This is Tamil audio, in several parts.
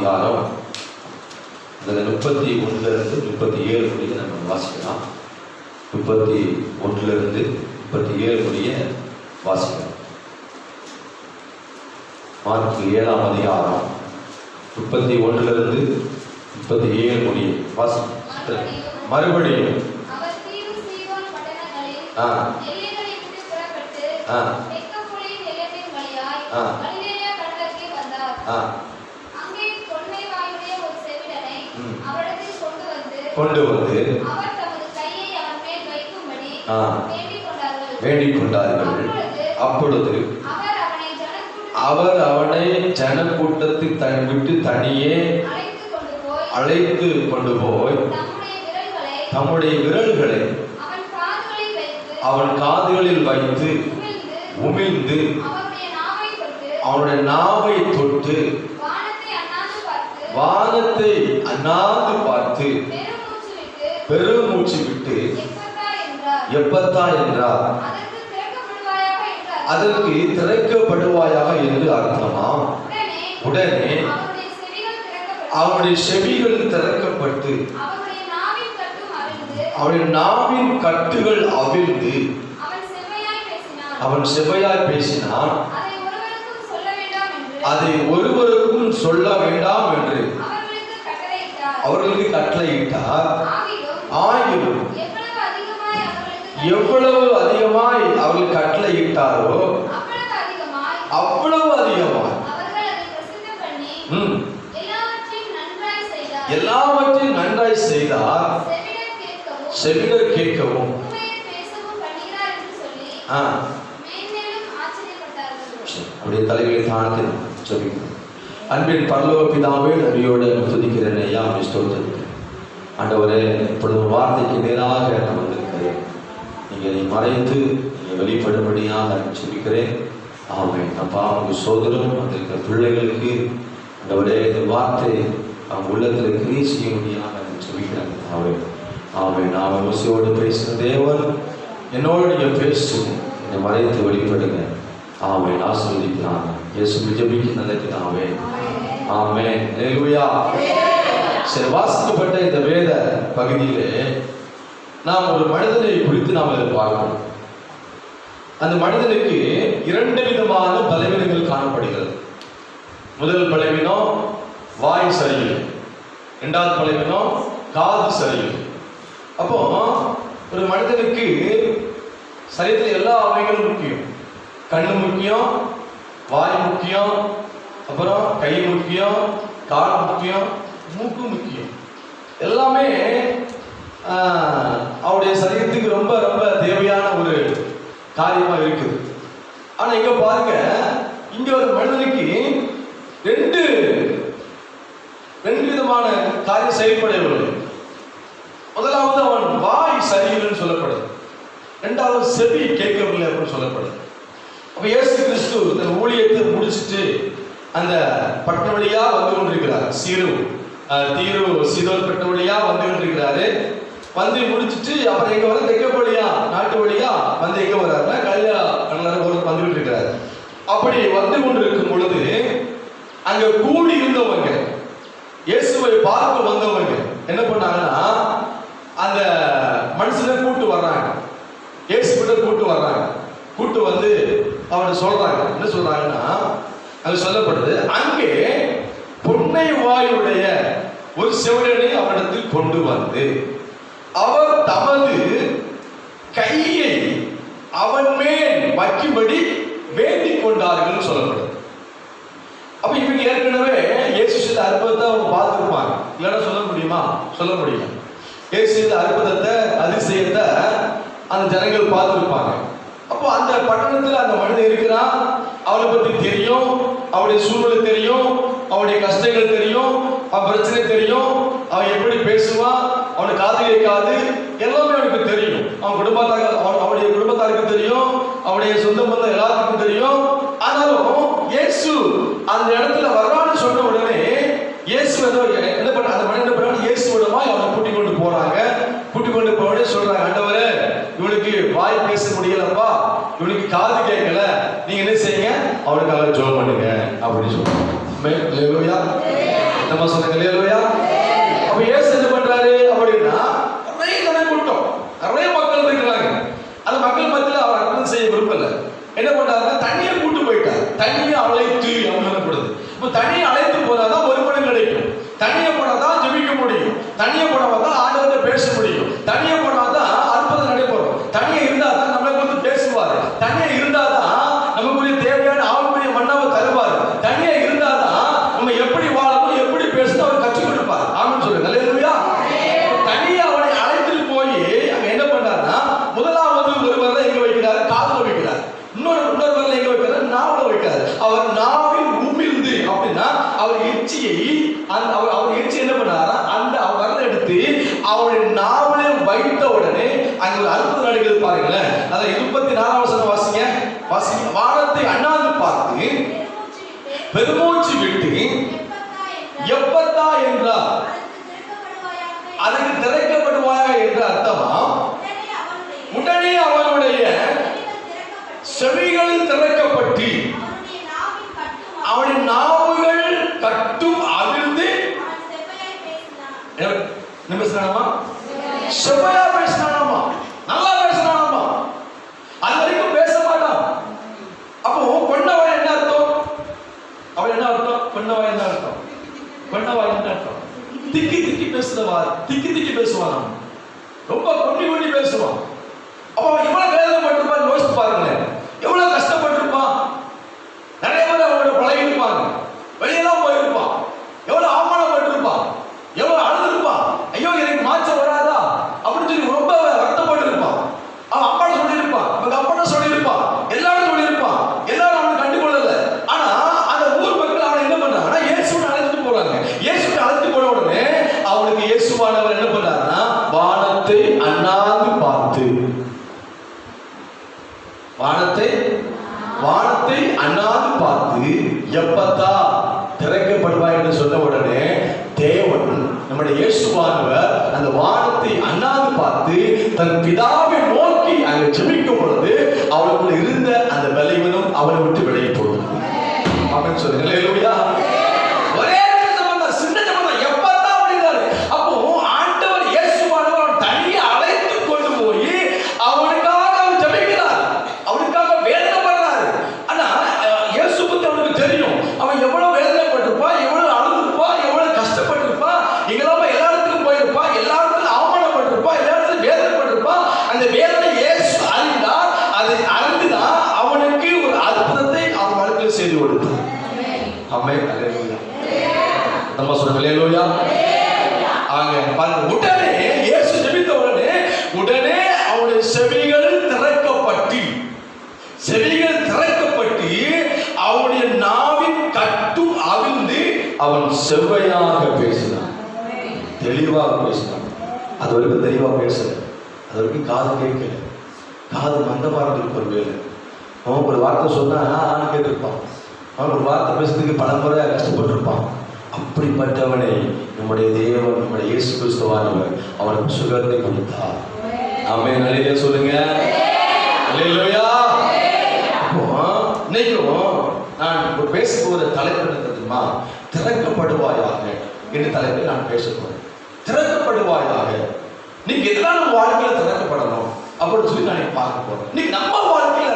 அதிகாரம் அதில் 31 37 முடிய நம்ம வாசிக்கலாம். 31 37 முடிய வாசிக்கலாம். மார்க் 7ஆம் அதிகாரம் 31 37 முடிய வாசிக்கலாம். மறுபடியும் கொண்டு வந்து வேண்டிக் கொண்டார்கள். அப்பொழுது அவர் அவனை ஜனக்கூட்டத்தை விட்டு தனியே அழைத்து கொண்டு போய் தம்முடைய விரல்களை அவன் காதுகளில் வைத்து உமிழ்ந்து அவனுடைய நாவை தொட்டு வானத்தை அண்ணாந்து பார்த்து பெருமூச்சு விட்டு எப்பத்தா என்றார். அதற்கு திறக்கப்படுவாயாக என்று அர்த்தமாம். உடனே அவனுடைய செவிகள் திறக்கப்பட்டு அவனுடைய நாவின் கட்டுகள் அவிழ்ந்து அவன் செவ்வையாய் பேசினான். அதை ஒருவருக்கும் சொல்ல வேண்டாம் என்று அவர்களுக்கு கட்டளையிட்டார். ஆகிலும் எவ்வளவு அதிகமாய் அவர்கள் கட்டளையிட்டாரோ அவ்வளவு அதிகமாய் எல்லாவற்றையும் நன்றாய் செய்தார். செவிடர் கேட்கவும் அப்படியே தலைகளை தாழ்த்தி சொல்லிக்கிறோம். அன்பின் பரலோக பிதாவே, நபியோடு துதிக்கிறேன் ஐயா. ஸ்தோத்திரிக்கிறேன் ஆண்டவரே. இப்பொழுது வார்த்தைக்கு நேராக நான் வந்திருக்கிறேன். நீ மறைத்து நீங்கள் வெளிப்படும்படியாக சொல்லிக்கிறேன். ஆமென். அப்பா, உங்கள் சோதரம் வந்திருக்கிற பிள்ளைகளுக்கு ஆண்டவரே இந்த வார்த்தை அவங்க உள்ளத்தில் கிரியை செய்ய முடியாத சொல்லிக்கிறேன். ஆமென். நான் மோசையோடு பேசின தேவன் என்னோடு நீங்கள் பேசுங்க, என்னை மறைத்து வெளிப்படுங்க. ஆமென். ஆசீர்வதிக்கிறாங்க. இயேசு ஜெபிக்கு நல்லதுதாவே. ஆமென். ஹல்லேலூயா. சரி, வாசிக்கப்பட்ட இந்த வேத பகுதியிலே நாம் ஒரு மனிதனை குறித்து நாம் இதை பார்க்கணும். அந்த மனிதனுக்கு 2 விதமான பலவீனங்கள் காணப்படுகிறது. முதல் பலவீனம் வாய் சரியில்லை, 2வது பலவீனம் காது சரியில்லை. அப்போ ஒரு மனிதனுக்கு சரீரத்தில் எல்லா அவைகளும் முக்கியம். கண்ணு முக்கியம், வாய் முக்கியம், அப்புறம் கை முக்கியம், கால் முக்கியம், மூக்கு முக்கியம். எல்லாமே அவருடைய சரீரத்துக்கு ரொம்ப ரொம்ப தேவையான ஒரு காரியமா இருக்குது. ஆனா இங்க பாருங்க, இங்க ஒரு மனிதனுக்கு ரெண்டு விதமான காரியம் செயல்படவில்லை. முதலாவது அவன் வாய் சரியில்லைன்னு சொல்லப்படுது. 2வது செவி கேட்கவில்லை அப்படின்னு சொல்லப்படுது. அப்ப இயேசு கிறிஸ்து தன் ஊழியத்தை முடிச்சுட்டு அந்த பட்டணம் வழியா வந்து கொண்டிருக்கிறார். தீரு சீதோன் பட்டணம் வழியா வந்து கொண்டிருக்கிறாரு. வந்து முடிச்சுட்டு அப்புறம் எங்க வந்து தெக்கப்படியா நாட்டு வழியா வந்து எங்க வர்றாருன்னா கல்யா வந்துகிட்டு இருக்கிறாரு. அப்படி வந்து கொண்டிருக்கும் பொழுது அங்க கூடி இருந்தவங்க, இயேசுவை பார்க்க வந்தவங்க என்ன பண்ணாங்கன்னா அந்த மனுஷனை கூட்டு வர்றாங்க. இயேசு கிட்ட கூட்டு வர்றாங்க. கூட்டு வந்து அவனை சொல்றாங்க. என்ன சொல்றாங்கன்னா, அது சொல்லப்படுது, அங்கே பொன்னை வாயுடைய ஒரு செவிடனை அவனிடத்தில் கொண்டு வந்து அவர் தமது கையை அவன் மேல் வைக்கும்படி வேண்டிக் கொண்டார்கள் சொல்லப்படுது. அப்ப இவங்க ஏற்கனவே இயேசு செய்த அற்புதத்தை அவங்க பார்த்துருப்பாங்க. இல்லைன்னா சொல்ல முடியுமா? சொல்ல முடியும். இயேசு செய்த அற்புதத்தை, அதிசயத்தை அந்த ஜனங்கள் பார்த்துருப்பாங்க. அப்போ அந்த பட்டணத்தில் அந்த மனிதன் இருக்கிறான். அவனை பற்றி தெரியும், அவனுடைய சூழ்நிலை தெரியும், அவனுடைய கஷ்டங்கள் தெரியும், அவன் பிரச்சனை தெரியும், அவன் எப்படி பேசுவான், அவனுக்கு காது கேட்காது, எல்லாமே அவனுக்கு தெரியும். அவனுடைய குடும்பத்தாருக்கு தெரியும், அவனுடைய சொந்த பந்தம் எல்லாத்துக்கும் தெரியும். ஆனாலும் இயேசு அந்த இடத்துல வர்றான்னு சொன்ன உடனே இயேசு என்ன பண்ண, அந்த மனிதன் பண்ண இயேசுவிடமா அவனை கூட்டிக் கொண்டு போறாங்க. கூட்டிக் கொண்டு போனே சொல்றாங்க, ஆண்டவரே இவனுக்கு வாய் பேச முடியலப்பா, இவனுக்கு காது கேட்கல, நீங்க என்ன செய்யுங்க, அவனுக்காக ஜெபம் பண்ணுங்க அப்படின்னு சொல்றாங்க. நம்ம சொல்லுங்க அல்லேலூயா. அப்ப இயேசு என்ன பண்றாரு அப்படின்னா, நிறைய ஜன கூட்டம், நிறைய மக்கள் இருக்கிறாங்க. அந்த மக்கள் மத்தியில அவர் அற்புதம் செய்ய விரும்பல. என்ன பண்றாருன்னா தண்ணியை கூட்டு போயிட்டார். தண்ணியை அழைத்து சொல்லப்படுது. இப்ப தண்ணியை அழைத்து போனாதான் ஒருமனம் கிடைக்கும். தண்ணியை போனாதான் ஜெபிக்க முடியும். தண்ணியை போனாதான் ஆண்டவர்கிட்ட பேச முடியும். தண்ணியை போனாதான் அற்புதம் நடைபெறும். தண்ணியை இருந்தாதான் நம்மளை வந்து பேசுவாரு. தண்ணியை இருந்தாதான் நமக்குரிய தேவையான ஆளுமைய மன்னாவை தருவாரு. தண்ணியை இருந்தாதான் நம்ம எப்படி வாழணும், எப்படி பேசணும் அவர் கற்றுக் கொடுப்பார். ஆமென் சொல்லுங்க அல்லேலூயா. தண்ணியை அவனை அழைத்துட்டு போய் அங்க என்ன பண்றாருன்னா, முதலாவது ஒருவர் எங்க வைக்கிறார், காதுல வைக்கிறார். இன்னொரு வரல எங்க வைக்கிறார், நாவுல வைக்கிறார். அவர் நாவில் உமிழ்ந்து அப்படின்னா அவர் எச்சியை அவர் எச்சி என்ன பண்ணாரா, அந்த வரல எடுத்து அவருடைய நாவிலே வைத்த உடனே அங்க ஒரு அற்புதம் நடக்குது பாருங்களேன். அத 34ஆம் வசனம் வாசிங்க. வானத்தை அண்ணாந்து பார்த்து பெருமூச்சு விட்டு எப்பத்தா என்றார். அதுக்கு திறக்கப்படுவாயா என்ற அர்த்தமா, உடனே அவனுடைய செவிகள் திறக்கப்பட்டு அவனுடைய நாவுகள் கட்டும் அவிழ்ந்து என்ன பேசினாமா, செவ்வையா பேசினாமா, நல்லா பேசினாமா. அது வரைக்கும் பேச மாட்டான். அப்போ கொண்டவா என்ன அர்த்தம், அவன் என்ன அர்த்தம், கொண்டவா என்ன அர்த்தம், கொண்டவா என்ன அர்த்தம், திக்கி திக்கி பேசுறவா, திக்கி திக்கி பேசுவான், ரொம்ப கொண்டி கொண்டி பேசுவான். அப்போ இவ்வளவு வேதனைப்பட்டிருப்பான், யோசிச்சு பாருங்களேன், எவ்வளவு கஷ்டப்பட்டிருப்பான். நிறைய பேர் அவங்களோட பழகி இருப்பாங்க, வெளியெல்லாம் போயிருப்பான், எவ்வளவு அவமானப்பட்டிருப்பான், எவ்வளவு அழுதுருப்பான், ஐயோ எனக்கு மாற்றம் வராதா அப்படின்னு சொல்லி ரொம்ப வருத்தப்பட்டு இருப்பான். அவன் அப்பாட்ட சொல்லியிருப்பான், அவங்க அப்பாட்ட சொல்லியிருப்பான், எல்லாரும் சொல்லியிருப்பான், எல்லாரும் அவனை கண்டுகொள்ளல. ஆனா அந்த ஊர் மக்கள் அவனை என்ன பண்ணாங்கன்னா இயேசுவை அழைச்சிட்டு போறாங்க. இயேசுவை அழைச்சிட்டு போன உடனே அவனுக்கு இயேசுவானவர் என்ன பண்ணாருன்னா, வானத்தை அண்ணாந்து பார்த்து, வானத்தை அண்ணாந்து பார்த்து எப்பத்தா திறக்கப்படுவாய் என்று சொன்ன உடனே தேவன் நம்முடைய இயேசுவானவர் அந்த வானத்தை அண்ணாந்து பார்த்து தன் பிதாவை நோக்கி அங்கே ஜெபிக்கும் பொழுது அவனுக்குள்ள இருந்த அந்த பலவீனம் அவனை விட்டு விலகி போகுது. ஆமென் சொல்லுங்க அல்லேலூயா. ஒரே சம்பந்தம், சின்ன சம்பந்தம், எப்பத்தா அப்படிங்கிறாரு. அப்போ ஆண்டவர் இயேசுவானவர் அவன் தனியே அழைத்து கொண்டு போய் அவனுக்காக அவன் ஜெபிக்கிறார், அவனுக்காக வேதனைப்படுறாரு. ஆனா இயேசு பத்தி அவனுக்கு தெரியும், அவன் எவ்வளவு வேதனைப்பட்டிருப்பா, எவ்வளவு அழுதுருப்பா, எவ்வளவு கஷ்டப்பட்டிருப்பா, எங்கெல்லாம் எல்லா இடத்துக்கும் போயிருப்பா, எல்லா இடத்துக்கும் அவமானப்பட்டிருப்பா, எல்லா இடத்துக்கும் வேதனைப்பட்டிருப்பா. அந்த வேதனை இயேசு அறிந்தார். அதை அறிந்துதான் அவனுக்கு ஒரு அற்புதத்தை அவன் வாழ்க்கையில் செய்து கொடுத்தார். ஆமென் அல்லேலூயா. நம்ம சொல்லுங்க அல்லேலூயா. ஆங்க பாருங்க, உடனே இயேசு ஜெபித்த உடனே அவனுடைய செவிகள் திறக்கப்பட்டு அவனுடைய நாவின் கட்டும் அவிழ்ந்து அவன் செவ்வையாக பேசினான், தெளிவாக பேசினான். அது வரைக்கும் தெளிவா பேசல, அது வரைக்கும் காது கேட்கல, காது மந்தமாக இருக்கு. ஒரு வேலை அவன் ஒரு வார்த்தை சொன்னா ஆண் கேட்டிருப்பான், அவன் ஒரு வார்த்தை பேசுறதுக்கு பல முறையாக கஷ்டப்பட்டிருப்பான். அப்படிப்பட்டவனை நம்முடைய தேவன், நம்முடைய இயேசு கிறிஸ்துவானவர் அவனுக்கு சுகத்தை கொடுத்தார். ஆமென் அல்லேலூயா சொல்லுங்க அல்லேலூயா. இன்னைக்கும் நான் பேச போகிற தலைப்பு என்ன தெரியுமா, திறக்கப்படுவாயாக என்ற தலைப்பில் நான் பேச போறேன். திறக்கப்படுவாயாக, நீங்க எல்லாரும் வாழ்க்கையில திறக்கப்படணும் அப்படின்னு சொல்லி நான் பார்க்க போறேன். இன்னைக்கு நம்ம வாழ்க்கையில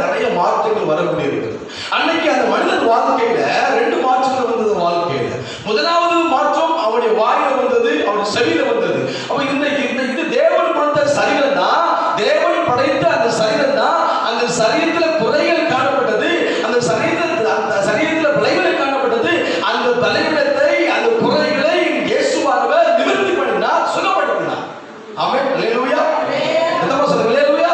நிறைய மாற்றங்கள் வரக்கூடிய இருக்கிறது. அன்னைக்கு அந்த மனிதன் வாழ்க்கையில 2 மாற்றங்கள் வந்தது. வாழ்க்கையில முதலாவது மாற்றம் அவனுடைய வாயில வந்தது, அவனுடைய செவியில வந்தது. அப்ப இந்த தேவன் கொடுத்த சரீரம் தான், தேவன் படைத்த அந்த சரீரம் தான். அந்த சரீரத்துல குறைகள் காணப்பட்டது, அந்த சரீரத்துல பலவீனம் காணப்பட்டது. அந்த பலவீனத்தை, அந்த குறைகளை இயேசுவானவர் நிவர்த்தி பண்ணினார், சுகப்படுத்தினார். ஆமென் அல்லேலூயா. என்னமா சொல்லுங்க அல்லேலூயா.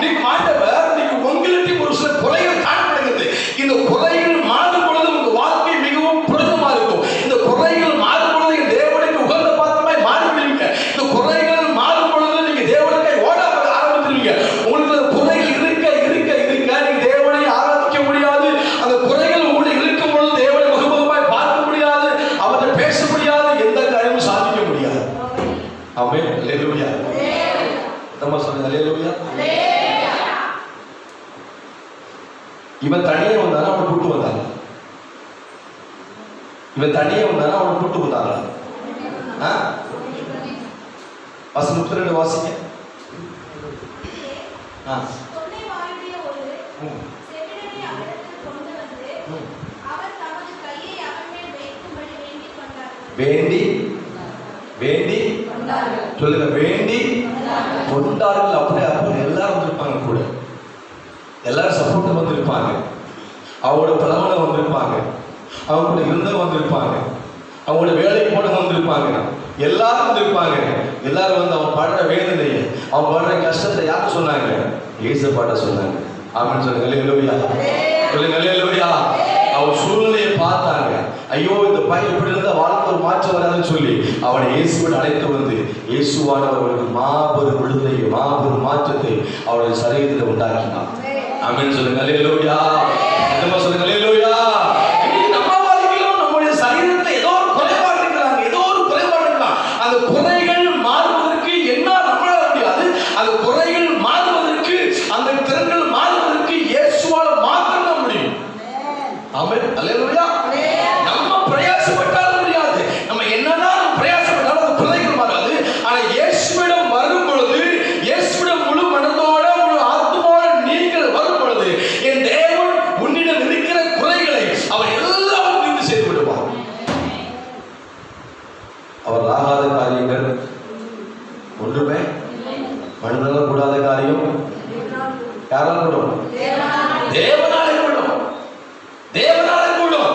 நீங்க ஆண்டவர், நீங்க உங்களுக்கு ஒரு சில குறைகள் காணப்படுகிறது. இந்த குறைகள் மாறும் பொழுது உங்க வாழ்க்கை மிகவும் புனிதமா இருக்கும். இந்த குறைகள் மாறும் பொழுது நீங்க தேவனுக்கு உகந்த பாத்திரமாய் மாறிவிடுவீங்க. இந்த குறைகள் மாறும் பொழுது நீங்க தேவனுக்கு ஓட ஆரம்பிச்சிருவீங்க. உங்களுக்கு அந்த குறைகள் இருக்க நீங்க தேவனை ஆராதிக்க முடியாது. அந்த குறைகள் உங்களுக்கு இருக்கும் பொழுது தேவனை முகமுகமாய் பார்க்க முடியாது, அவரை பேச முடியாது, எந்த காரியமும் சாதிக்க முடியாது. ஆமென் அல்லேலூயா. நம்ம சொல்லுங்க அல்லேலூயா. இவன் தனியே வந்தானா, அவனை கூட்டு வந்தாங்க. இவன் தனியே வந்தானா அவனை கூட்டு போட்டாங்களா? வசனம் 32 வாசிங்க. வேண்டி வேண்டி சொல்லுங்க, வேண்டி கொண்டார்கள். அப்படியே அப்போ எல்லாரும் வந்திருப்பாங்க கூட, எல்லாரும் சப்போர்ட் வந்திருப்பாங்க, அவங்களோட பலவனை வந்திருப்பாங்க, அவங்க கூட இருந்த வந்திருப்பாங்க, அவங்களோட வேலைக்கு போட வந்திருப்பாங்க, எல்லாரும் வந்திருப்பாங்க. எல்லாரும் வந்து அவன் படுற வேதனையை, அவன் படுற கஷ்டத்தை யாரும் சொன்னாங்க? இயேசுபாட்ட சொன்னாங்க. ஆமென் சொல்லுங்க. அல்லேலூயா சொல்லுங்க. அல்லேலூயா. அவன் சூழ்நிலையை பார்த்தாங்க. ஐயோ, இந்த பையன் இப்படி இருந்தால் வாழ்க்கை ஒரு மாற்றம் வராதுன்னு சொல்லி அவனை இயேசுவோடு அழைத்து வந்து இயேசுவானவர்களுக்கு மாபெரும் விடுதலை, மாபெரும் மாற்றத்தை அவருடைய சரீரத்தில் உண்டாக்கினான். ஆமென் சொல்லுங்க. அல்லேலூயா சொல்லுங்க. அல்லேலூயா. நம்ம வாழ்க்கையிலும் நம்முடைய சரீரத்தில் ஏதோ ஒரு குறைபாடு இருக்கிறாங்க, ஏதோ ஒரு குறைபாடு இருக்கலாம். அந்த குறைகள் மாறுவதற்கு என்ன நம்மளால முடியாது. அந்த குறைகள் மாறுவதற்கு, அந்த திறன்கள் மாறுவதற்கு இயேசுவால மாத்திரம் தான் முடியும். ஆமென். அல்லேலூயா. நம்ம பிரயாசப்பட்டாலும் முடியாது. நம்ம என்னதான் பிரயாசப்பட்டாலும் அந்த குறைகள் மாறாது. ஆனா இயேசுவிடம் வரும் பொழுது, இயேசுவிடம் முழு மனதோட முழு ஆத்மாவோட நீங்கள் வரும் பொழுது, என் தேவன் உன்னிடம் இருக்கிற குறைகளை அவர் எல்லாம் தீர்த்து செய்து விடுவார். அவர் ஆகாத காரியங்கள் ஒன்றுமே மனிதனால் கூடாத காரியம் யாரால் கூடும்? தேவனாலே கூடும். தேவனாலே கூடும்.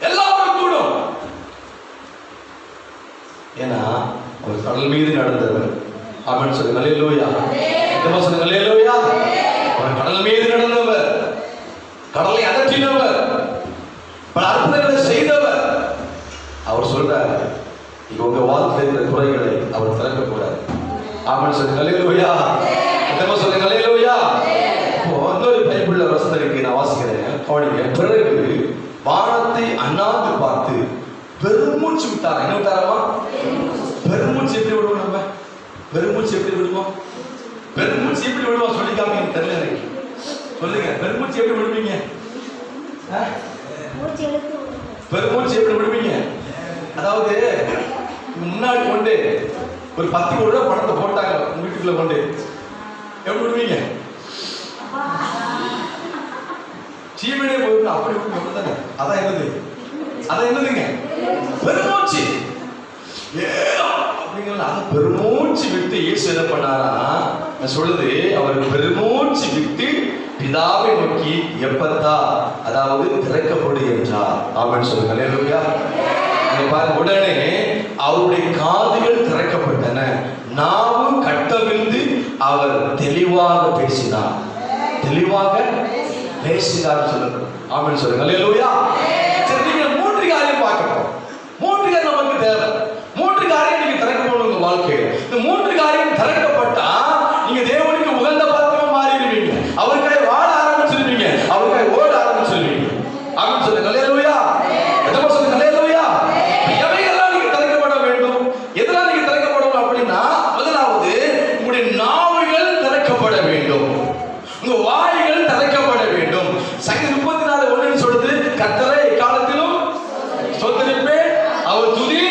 எல்லாரும் கூடும். ஏன்னா அவர் கடல் மீது நடந்தவர். ஆமென் சொல்லுங்க. அல்லேலூயா. சொல்லுங்க. அல்லேலூயா. அவர் கடல் மீது நடந்தவர், கடலை அகற்றினவர், பல அற்புதங்களை செய்தவர். அவர் சொல்றாரு, இங்க உங்க வாழ்க்கையில் இருக்கிற குறைகளை அவர் திறக்கக்கூடாது. ஆமென் சொல்லுங்க. அல்லேலூயா. சொல்லுங்க. அல்லேலூயா. இன்னொரு பைபிள்ல வசனம் இருக்கு, நான் வாசிக்கிறேன். கவனிங்க. பிறகு வானத்தை அண்ணாந்து பார்த்து பெருமூச்சு விட்டார். என்ன விட்டாரமா? பெருமூச்சு எப்படி விடுவோம்? நம்ம பெருமூச்சு எப்படி விடுவோம்? பெருமூச்சு எப்படி விடுவோம் சொல்லிக்காம எனக்கு தெரியல. எனக்கு சொல்லுங்க, பெருமூச்சு எப்படி விடுவீங்க? பெருமூச்சு எப்படி விடுவீங்க? அதாவது முன்னாடி கொண்டு ஒரு 10 கோடி ரூபாய் பணத்தை போட்டாங்க உங்க வீட்டுக்குள்ள கொண்டு, எப்படி விடுவீங்க? சீமனே போயிட்டு அப்படி தானே. அதான் என்னது? அதான் என்னதுங்க? பெருமூச்சு. அப்படிங்கிற அதை பெருமூச்சு விட்டு இயேசு என்ன பண்ணாரா சொல்லுது, அவர் பெருமூச்சு விட்டு பிதாவை நோக்கி எப்பத்தா, அதாவது திறக்கப்படு என்றார். ஆமென் சொல்லுங்க. அல்லேலூயா. உடனே அவருடைய காதுகள் திறக்கப்பட்டன, நாவு கட்டவிழ்ந்து அவர் தெளிவாக பேசினார். தெளிவாக பேசினார் சொல்லுங்க. ஆமென் சொல்லுங்க. அல்லேலூயா. சரி, நீங்க 3 காரியம் பார்க்கணும். 3 காரியம் நமக்கு தேவை. 3 காரியம் நீங்க திறக்கப்படணும் உங்க வாழ்க்கையில. இந்த 3 காரியம் திறக்கப்பட்டா நீங்க தேவனுக்கு உகந்த பாத்திரமா மாறிடுவீங்க. அவருக்காக வாழ ஆரம்பிச்சிருவீங்க, அவருக்காக ஓட ஆரம்பிச்சிருவீங்க. ஆமென் சொல்லுங்க. அல்லேலூயா. எதமா சொல்லுங்க. அல்லேலூயா. எவையெல்லாம் நீங்க திறக்கப்பட வேண்டும்? எதெல்லாம் நீங்க திறக்கப்படணும் அப்படின்னா, முதலாவது உங்களுடைய நாவுகள் திறக்கப்பட வேண்டும், உங்க வாய்கள் திறக்கப்பட வேண்டும். சங்கீதம் 34:1 சொல்லுது, கர்த்தரை எக்காலத்திலும் ஸ்தோத்திரிப்பேன், அவர் துதி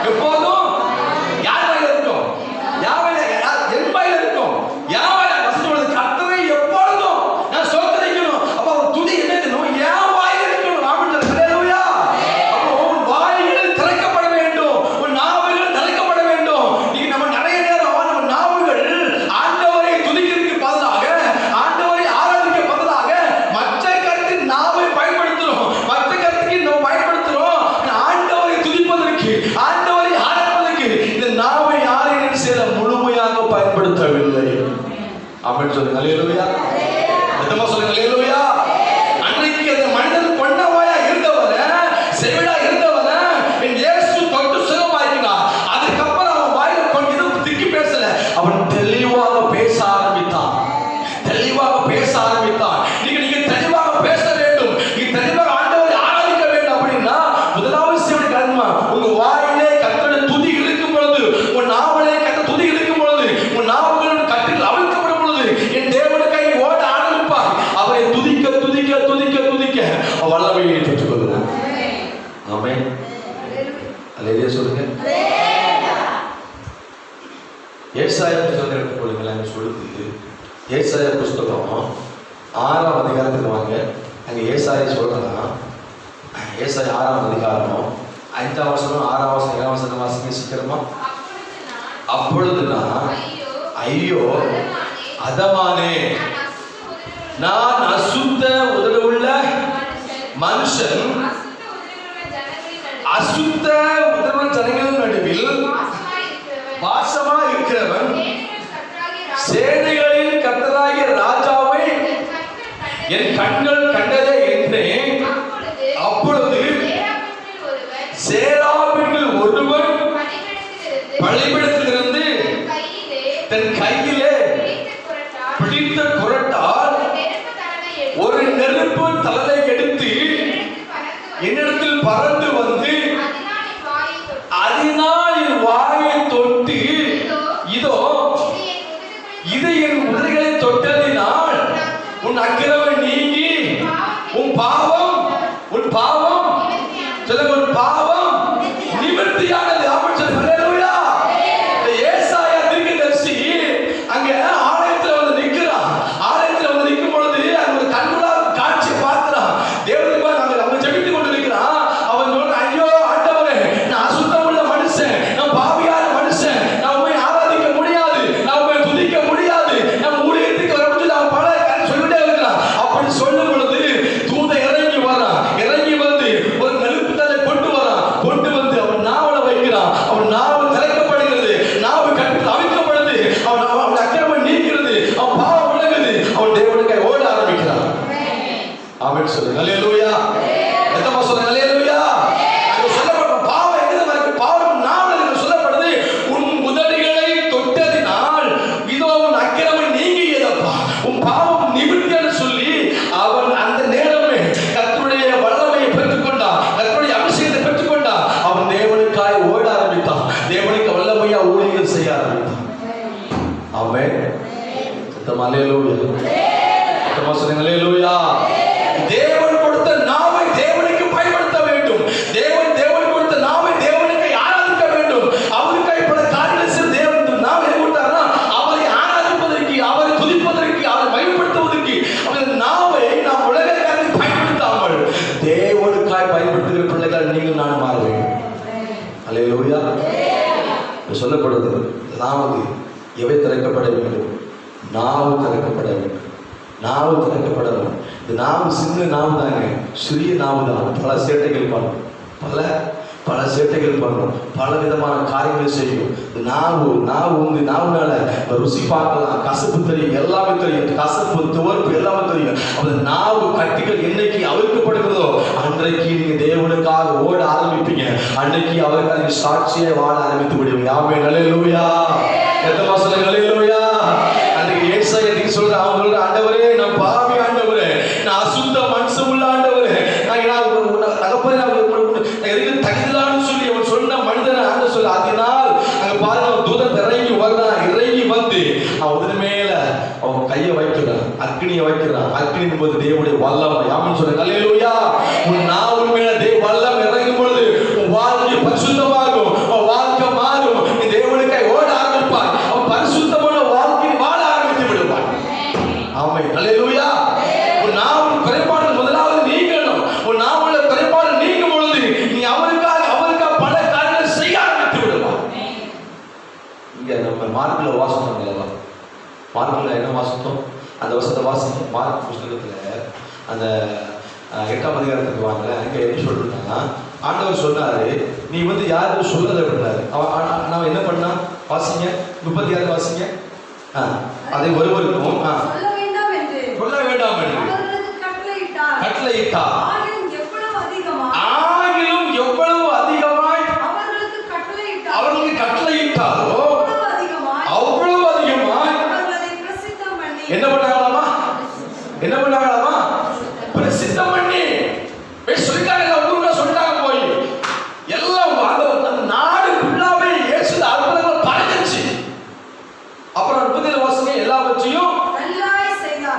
எப்போதும் யார் வாயில இருக்கும்? என் வாயில இருக்கும். யார் வாயில? கர்த்தரை எப்பொழுதும் நான் ஸ்தோத்திரிக்கணும். அப்ப அவர் துதி என்ன இருக்கணும்? என் வாயில இருக்கணும். ஆமென். அல்லேலூயா. அப்போ உன் வாய்கள் திறக்கப்பட வேண்டும், உன் நாவுகள் திறக்கப்பட வேண்டும். நீ நம்ம நிறைய நேரம் நம்ம நாவுகள் ஆண்டவரை துதிக்கிறதுக்கு பதிலாக, ஆண்டவரை ஆராதிக்க பதிலாக மற்ற கருத்துக்கு நாவை பயன்படுத்துறோம், மற்ற கருத்துக்கு நம்ம பயன்படுத்துறோம். ஆண்டவரை துதிப்பதற்கு, ஆண்டவரை ஆராதிப்பதற்கு இந்த நாவை யாரையும் செய்ய முழுமையாக பயன்படுத்தவில்லை. ஆமென் சொல்லுங்க. அல்லேலூயா. எதமா சொல்லுங்க. அல்லேலூயா. அன்றைக்கு அந்த மனிதன் கொண்டவாயா இருந்தவன, செவிடா இருந்தவன என் இயேசு தொட்டு சுகமாக்கினார். அதுக்கப்புறம் அவன் வாயில கொஞ்சம் திக்கி பேசல, அவன் தெளிவாக பேச ஆரம்பித்தான். தெளிவாக பேச ஆரம்பித்தான். நீங்க தெளிவாக பேச வேண்டும், நீ தெளிவாக ஆண்டவரை ஆராதிக்க வேண்டும். அப்படின்னா முதலாவது செய்ய காரணமா, உங்க வாயிலே கர்த்தருடைய துதி இருக்கும் பொழுது, உன் நாவிலே கர்த்தர் துதி இருக்கும் பொழுது, உன் நாவுகள் கட்டில் அவிழ்க்கப்படும் பொழுது, என் தேவனுக்காக அல்லேலூயா சொல்லுங்க. ஏசாயா புத்தகத்தை எடுத்து கொள்ளுங்களேன். சொல்லுது ஏசாயா புஸ்தகம் 6ஆம் அதிகாரத்துக்கு வாங்க. அங்கே ஏசாயா சொல்றான். ஏசாயா 6ஆம் அதிகாரம் 5ஆம் வசனம் 6ஆம் வசனம் 7ஆம் வசனம் வாசிங்க சீக்கிரமா. அப்பொழுது நான் ஐயோ அதமானே, நான் அசுத்த உதடுள்ள மனுஷன், அசுத்த உதடுள்ள ஜனங்களின் நடுவில் வாசமா இருக்கிறவன், சேனைகளின் கர்த்தராகிய ராஜாவை என் கண்கள் கண்டதே என்றேன். அப்பொழுது சேராபீன்கள் ஒருவன் பலிபீடத்திலிருந்து தன் கையிலே பிடித்த குறட்டால் ஒரு நெருப்பு தழலை எடுத்து என்னிடத்தில் பறந்து வந்து அதனால் என் வாயை தொட்டு, இதோ இது என் உதடுகளை தொட்டதினால் உன் அக்கிரமம் நீங்கி உன் பாவம் சொல்லுங்க, உன் பாவம் நிவர்த்தியானது. ஆமென் சொல்லுங்க. அல்லேலூயா. ஏசாயா தீர்க்கதரிசி அங்க ஆலயத்துல வந்து நிக்கிறான். ஆலயத்துல வந்து நிற்கும் பொழுது அந்த கண்ணுலா காட்சி பார்க்கிறான். தேவனுக்கு நம்ம ஜெபித்துக் கொண்டு இருக்கிறான். அவன் சொல்றான், ஐயோ ஆண்டவரே, நான் அசுத்தமுள்ள மனுஷன், நான் பாவியான மனுஷன், நான் உம்மை ஆராதிக்க முடியாது, நான் உம்மை துதிக்க முடியாது, நான் ஊழியத்துக்கு வர முடியாது. அவன் பல காரியம் சொல்லிட்டே இருக்கிறான். அப்படி சொல்லும் பொழுது தூதன் இறங்கி வரான். இறங்கி வந்து ஒரு நெருப்பு தலை கொண்டு வரான். கொண்டு வந்து அவன் நாவலை வைக்கிறான். அவன் நாவல் திறக்கப்படுகிறது. நாவு கட்டி அவிக்கப்படுது. அவன் அக்கிரமம் நீக்கிறது. அவன் பாவம் விலகுது. அவன் தேவனுக்கு ஓட ஆரம்பிக்கிறான். ஆமென் சொல்லுங்க. அல்லேலூயா. எத்தனை சொல்லுங்க. அல்லேலூயா. அங்க சொல்லப்படுற பாவம் எங்க இருக்கு? பாவம் நாவல் சொல்லப்படுது. உன் உதடுகளை தொட்டதினால் இதோ உன் அக்கிரமம் நீங்கியதப்பா, உன் பாவம் நிவர்த்தின்னு சொல்லி அவன் அந்த நேரமே கர்த்தருடைய வல்லமையை பெற்றுக்கொண்டான். கர்த்தருடைய அபிஷேகத்தை பெற்றுக்கொண்டான். அவன் தேவனுக்காய் ஓட ஆரம்பித்தான். தேவனுக்கு வல்லமையா ஊழியங்கள் செய்ய ஆரம்பித்தான். ஆமென். சத்தமா அல்லேலூயா. சத்தமா சொல்லுங்க. அல்லேலூயா. தேவன் கொடுத்த நாவை தேவனுக்கு பயன்படுத்த வேண்டும். தேவன் கொடுத்த நாவை தேவனுக்கு ஆராதிக்க வேண்டும். அவருக்காய் பல காரியங்கள் செய்து தேவன் நாவை கொடுத்தார்னா அவரை ஆராதிப்பதற்கு, அவரை துதிப்பதற்கு, அவரை மகிமைப்படுத்துவதற்கு அந்த நாவை நாம் உலகக்காரருக்கு பயன்படுத்தாமல் தேவனுக்காய் பயன்படுத்துகிற பிள்ளைகள் நீங்கள் நான் மாற வேண்டும். அல்லேலூயா. சொல்லப்படுது நாவுக்கு எவை திறக்கப்பட வேண்டும்? நாவு திறக்கப்பட வேண்டும். நாவு திறக்கப்படணும். இந்த நாவு சின்ன நாவு தாங்க, சிறிய நாவு தான். பல சேட்டைகள் பண்ணும், பல சேட்டைகள் பண்ணும், பல விதமான காரியங்கள் செய்யும். நாவு வந்து நாவுனால ருசி பார்க்கலாம், கசப்பு தெரியும், எல்லாமே தெரியும், கசப்பு துவர்ப்பு எல்லாமே தெரியும். அந்த நாவு கட்டிகள் என்னைக்கு அவிழ்க்கப்படுகிறதோ அன்றைக்கு நீங்க தேவனுக்காக ஓட ஆரம்பிப்பீங்க. அன்னைக்கு அவருக்காக சாட்சியை வாழ ஆரம்பித்து விடுவீங்க. ஆமென். அல்லேலூயா. எத்தனை சொல்லுங்க. அல்லேலூயா. அன்றைக்கு ஏசாயா சொல்ற, அவன் சொல்ற, ஆண்டவரே நான் பாவி, ஆண்டவரே நான் அசுத்த மனுஷன் உள்ள ஆண்டவரே, தகுதிதான் சொல்லி அவன் சொன்ன மனிதனை ஆண்டு சொல்ல. அதனால் அங்க பாருங்க தூதன் இறங்கி வர்றான். இறங்கி வந்து அவன் உதவி மேல அவன் கையை வைக்கிறான், அக்னியை வைக்கிறான். அக்னி போது தேவனுடைய வல்லமை. ஆமென் சொல்லுங்க. அல்லேலூயா. உன் நாவின் மேல தேவ வல்லம் இறங்கும் பொழுது உன் வாழ்க்கை பரிசுத்தமாகும், உன் வாழ்க்கை மாறும். நீ தேவனுக்காய் ஓட ஆரம்பிப்பாய். அவன் பரிசுத்தமான வாழ்க்கை வாழ ஆரம்பித்து விடுவான். ஆமென். அல்லேலூயா. உன் நாவின் குறைபாடு முதலாவது நீங்கணும். உன் நாவுல குறைபாடு நீங்கும் பொழுது நீ அவருக்காக பல காரியங்கள் செய்ய ஆரம்பித்து விடுவான். இங்க நம்ம மார்க்ல வாசித்தோம். மார்க்ல என்ன வாசித்தோம்? அந்த வசனத்தை வாசிங்க. மார்க் புஸ்தகத்துல அந்த 8ஆம் அதிகாரத்துக்கு வாங்க. அங்க என்ன சொல்றாங்கன்னா, ஆண்டவர் சொன்னாரு, நீ வந்து யாருக்கும் சொல்லாத அப்படின்னாரு. அவன் என்ன பண்ணா? வாசிங்க 36 வாசிங்க. அதை ஒருவருக்கும் சொல்ல வேண்டாம் என்று கட்டளையிட்டார். ஆகிலும் எவ்வளவு அதிகமாய் அவர்களுக்கு கட்டளையிட்டாரோ அவ்வளவு அதிகமாய் என்ன பண்ணாங்களாமா? பிரசித்தம் பண்ணி சொல்லிட்டாங்க. சொல்லிட்டாங்க போய் எல்லாம் அந்த நாடு ஃபுல்லாவே இயேசு அற்புதங்கள் பறந்துச்சு. அப்புறம் 37 வருஷம் எல்லாவற்றையும்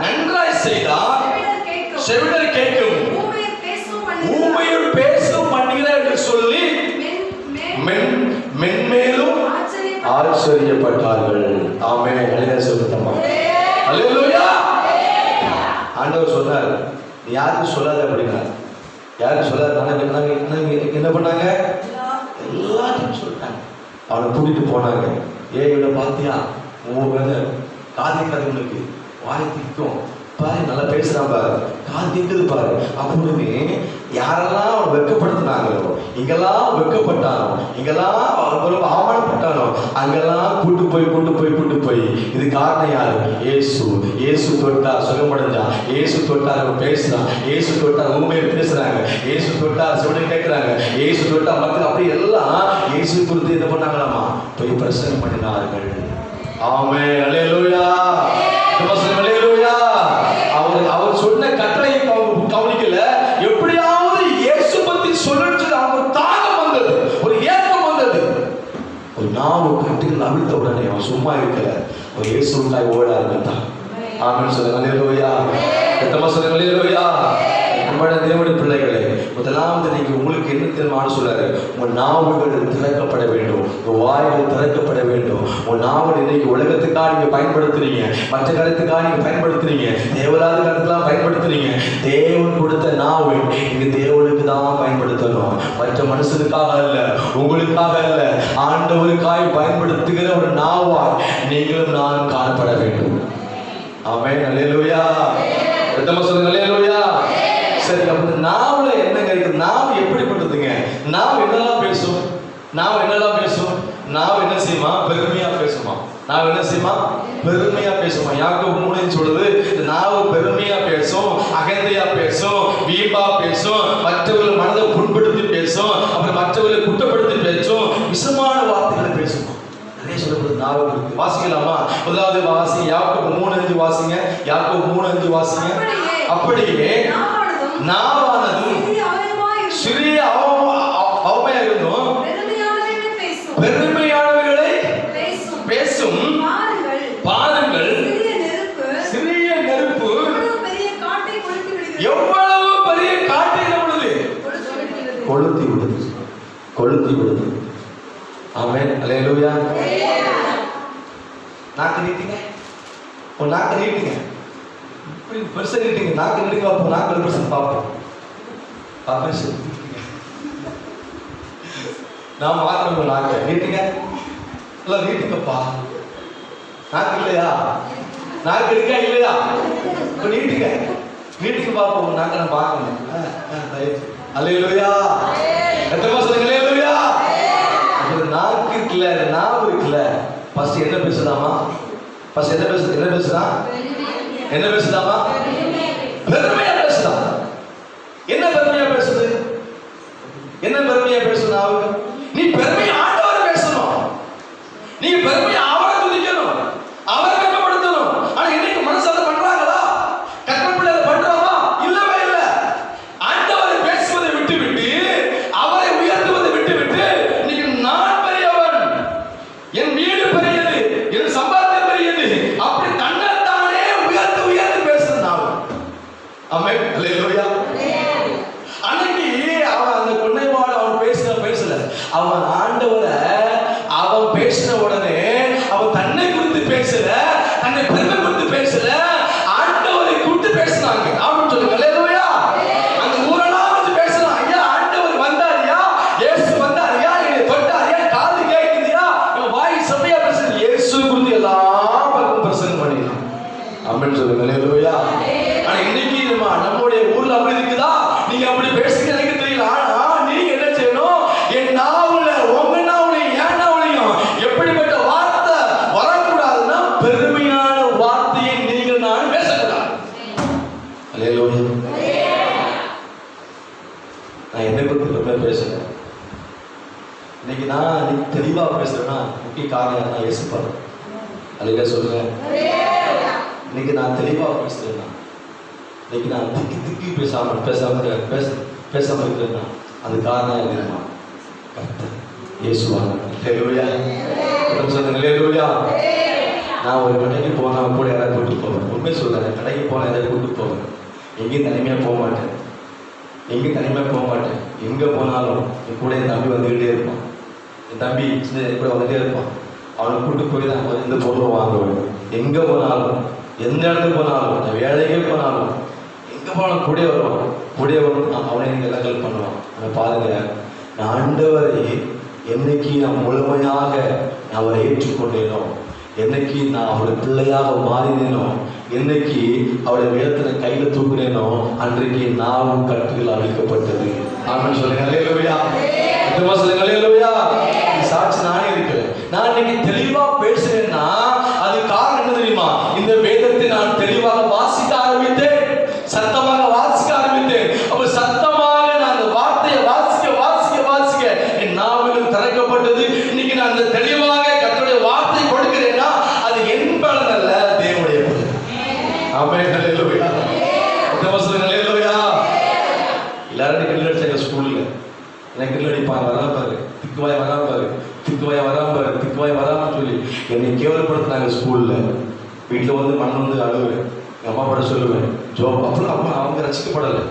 நன்றாய் செய்தார். செவிடர் கேட்கும், செய்யப்பட்டார்கள். ஆமென். ஹல்லேலூயா சொல்லுங்கம்மா. ஹல்லேலூயா. ஆண்டவர் சொன்னார், நீ யாருக்கும் சொல்லாத அப்படின்னா. யாருக்கும் சொல்லாத. என்ன பண்ணாங்க? எல்லாத்தையும் சொல்லிட்டாங்க. அவனை கூட்டிட்டு போனாங்க. இவனை பார்த்தியா, உன் மேல காதிக்காதவனுக்கு வாய் திக்கும் பாரு, நல்லா பேசுறான் பாரு, காது கேட்குது பாரு அப்படின்னு யாரெல்லாம் அவன் வெட்கப்படுத்தினாங்களோ, இங்கெல்லாம் வெட்கப்பட்டானோ, இங்கெல்லாம் அவமானப்பட்டானோ, அங்கெல்லாம் கூட்டு போய் இது காரணம் யாரு? இயேசு தொட்டா சுகமடைஞ்சான், இயேசு தொட்டா பேசுறான், இயேசு தொட்டா உண்மையை பேசுறாங்க, இயேசு தொட்டா சிவனை கேட்கிறாங்க, இயேசு தொட்டா மக்கள் அப்படி எல்லாம் இயேசு குறித்து என்ன பண்ணாங்களாமா? போய் பிரசங்கம் பண்ணினார்கள். ஆமென். அல்லேலூயா. அல்லேலூயா. அவர் சொன்ன கட்டளையை கவனிக்கல. எப்படியாவது இயேசு பத்தி சொல்லிட்டு அவங்க தாகம் வந்தது, ஒரு ஏக்கம் வந்தது. ஒரு நாவு கட்டுகள் அவிழ்த்த உடனே அவன் சும்மா இருக்கல, ஒரு இயேசுக்காய் ஓட ஆரம்பித்தான். ஆமென் சொல்லுங்க. அல்லேலூயா. எத்தனை சொல்லுங்க. அல்லேலூயா. தேவனுடைய பிள்ளைகளே, முதலாவது நீங்க உங்களுக்கு என்ன தெரியுமான்னு சொல்றாரு? உன் நாவுகள் திறக்கப்பட வேண்டும், உன் வாய்கள் திறக்கப்பட வேண்டும். உன் நாவல் இன்னைக்கு உலகத்துக்காக நீங்க பயன்படுத்துறீங்க, மற்ற காலத்துக்காக நீங்க பயன்படுத்துறீங்க, தேவராத காலத்துக்கெல்லாம் பயன்படுத்துறீங்க. தேவன் கொடுத்த நாவு நீங்க தேவனுக்கு தான் பயன்படுத்தணும், மற்ற மனுஷனுக்காக அல்ல, உங்களுக்காக அல்ல. ஆண்டவருக்காய் பயன்படுத்துகிற ஒரு நாவாய் நீங்களும் நான் காணப்பட வேண்டும். ஆமென். அல்லேலூயா. எத்தனை சொல்லுங்க. அல்லேலூயா. சரி, அப்ப நாவல என்னங்க இருக்கு? நாவ் எப்படிப்பட்டதுங்க? நாவ் என்னெல்லாம் பேசும்? நாவ் என்னெல்லாம் பேசும்? நாவ் என்ன செய்யுமா? பெருமையா பேசுமா? நாவ் என்ன செய்யுமா? பெருமையா பேசுமா? யாக்கோபு 3 சொல்லுது, நாவ் பெருமையா பேசும், அகந்தையா பேசும், வீம்பா பேசும், மற்றவர்கள் மனதை புண்படுத்தி பேசும், அப்புறம் மற்றவர்களை குற்றப்படுத்தி பேசும், விஷமான வார்த்தைகளை பேசுமா? நிறைய சொல்லப்படுது நாவ் இருக்கு. வாசிக்கலாமா? முதலாவது வாசி, யாக்கோபு 3:5 வாசிங்க. யாக்கோபு 3:5 வாசிங்க. அப்படியே நாவானதும் சிறிய அவமையா இருந்தும் பெருமையானவர்களை பேசும். பாருங்கள், சிறிய நெருப்பு எவ்வளவு பெரிய காட்டை கொளுத்தி விடுது. ஆமென். அல்லேலூயா. நாக்கு நீட்டிங்க, உன் நாக்கு நீட்டிங்க, பெருசா நீட்டிங்க. நாக்கு நீட்டி பார்ப்போம், நாக்கு பெருசு பார்ப்போம். நான் மாத்திரம் நாக்கு நீட்டிங்க, எல்லாம் நீட்டுங்கப்பா. நாக்கு இல்லையா? நாக்கு இருக்கா இல்லையா? இப்ப நீட்டுங்க, நீட்டுக்கு பார்ப்போம். நாக்கு நான் பார்க்கணும். அல்லேலூயா. எத்தனை சொல்லுங்க. அல்லேலூயா. நாக்கு இருக்குல்ல, நாவு இருக்குல்ல, ஃபர்ஸ்ட் என்ன பேசுதாமா? ஃபர்ஸ்ட் என்ன பேசுதா? என்ன பேசுதாமா? பெருமையா பேசுதா. என்ன பெருமையா பேசுது? என்ன பெருமையா பேசுது? நாவு நீ பெருமையா ஆண்டவர் பேசணும், நீ பெருமையா அவரை துதிக்கணும், அவரை கட்டப்படுத்தணும். ஆனா இன்னைக்கு மனுஷன் பண்றாங்களா? கட்டப்பட பண்றாங்களா? இல்லவே இல்லை. ஆண்டவரை பேசுவதை விட்டுவிட்டு, அவரை உயர்த்துவதை விட்டுவிட்டு, இன்னைக்கு நான் பெரியவன், என் வீடு பெரியது, என் சம்பாத்தியம் பெரியது, அப்படி தன்னைத்தானே உயர்த்து பேசுறது நாவு. ஆமென். அல்லேலூயா. அன்னைக்கு அவன் அந்த கொன்னைவாள் அவன் பேசல, அவன் ஆண்டவரை அவன் பேசின உடனே அவன் தன்னை குறித்து பேசல, தன்னை பெருமை குறித்து பேசல, ஆண்டவரை குறித்து பேசினாங்க. அப்படின்னு சொல்லுங்க. அல்லேலூயா. அந்த ஊரெல்லாம் வந்து பேசலாம். ஐயா ஆண்டவர் வந்தாரியா, இயேசு வந்தாரியா, என்னை தொட்டாரியா, காது கேட்குதியா, வாய் சபையா பேசுறது, இயேசு குறித்து எல்லாம் பக்கம் பிரசங்கம் பண்ணிடலாம். அப்படின்னு சொல்லுங்க. அல்லேலூயா. ஆனா இன்னைக்கு நம்முடைய ஊர்ல அப்படி இருக்குதா? நீங்க அப்படி பேசுங்க எனக்கு தெரியல. ஆனா நீங்க என்ன செய்யணும்? என் நாவுல, உங்க நாவுலையும் என் நாவுலையும் எப்படிப்பட்ட வார்த்தை வரக்கூடாதுன்னா, பெருமையான வார்த்தையை நீங்கள் நான் பேசக்கூடாது. அல்லேலூயா. நான் என்னை பத்தி ரொம்ப பேசுறேன். இன்னைக்கு நான் தெளிவா பேசுறேன்னா முக்கிய காரணம் நான் இயேசுப்பாரு. அல்லேலூயா சொல்லுங்க. இன்னைக்கு நான் தெளிவா பேசுறேன்னா, இன்னைக்கு நான் திக்கி பேசாம இருக்கிறேன்னா அது காரணம் என்னமா? கர்த்தர் இயேசுவாங்க. அல்லேலூயா. சொல்லுங்க. அல்லேலூயா. நான் ஒரு கடைக்கு போனா கூட யாராவது கூப்பிட்டு போவேன். உண்மை சொல்றேன். கடைக்கு போனா யாராவது கூப்பிட்டு போவேன். எங்கேயும் தனிமையா போக மாட்டேன். எங்க போனாலும் என் கூட என் தம்பி வந்துகிட்டே இருப்பான். என் தம்பி சின்ன கூட வந்துட்டே இருப்பான். அவனை கூட்டு போய் தான் இந்த பொருளை வாங்குவேன். எங்கே போனாலும், எந்த இடத்துக்கு போனாலும், வேலைக்கே போனாலும், எங்கே போனாலும் கூடயே வருவான். கூடயே வந்து அவனை நீங்கள் எல்லாம் பண்ணுவான். அதை பாருங்க, நான் ஆண்டவரை என்னைக்கு நான் முழுமையாக அவரை ஏற்றுக்கொண்டேனோ, என்னைக்கு நான் அவருடைய பிள்ளையாக மாறினேனோ, என்னைக்கு அவருடைய வேதத்தை கையில் தூக்குனேனோ, அன்றைக்கு நாவும் கட்டுகள் அழிக்கப்பட்டது. ஆமென் சொல்லுங்க. அல்லேலூயா. சொல்லுங்க. அல்லேலூயா. சாட்சி நானே இருக்கிறேன். நான் இன்னைக்கு தெளிவா பேசுறேன்னா அது காரணம் என்ன தெரியுமா? இந்த வேதத்தை நான் தெளிவாக வாசிக்க ஆரம்பித்தேன், சத்தமாக வாசிக்க ஆரம்பித்தேன். அப்ப சத்தமாக நான் அந்த வார்த்தையை வாசிக்க வாசிக்க வாசிக்க என் நாவுகள் திறக்கப்பட்டது. இன்னைக்கு நான் அந்த தெளிவாக கர்த்தருடைய வார்த்தை கொடுக்கிறேன்னா அது என் பலன் அல்ல, தேவனுடைய பலன். ஆமென். அல்லேலூயா. சொல்லுங்க. அல்லேலூயா. எல்லாரும் கிண்டல் அடிச்சாங்க ஸ்கூல்ல. எனக்கு கிண்டல் அடிப்பாங்க, வராம பாரு, திக்குவாய் வராம பாரு, திக்குவாய் வராம பாரு, திக்குவாய் வராமன்னு சொல்லி என்னை கேவலப்படுத்தினாங்க ஸ்கூல்ல. வீட்டில் வந்து மண் வந்து அழுவேன், எங்கள் அம்மா பட சொல்லுவேன் ஜோப். அப்புறம் அம்மா அவங்க ரசிக்கப்படலை,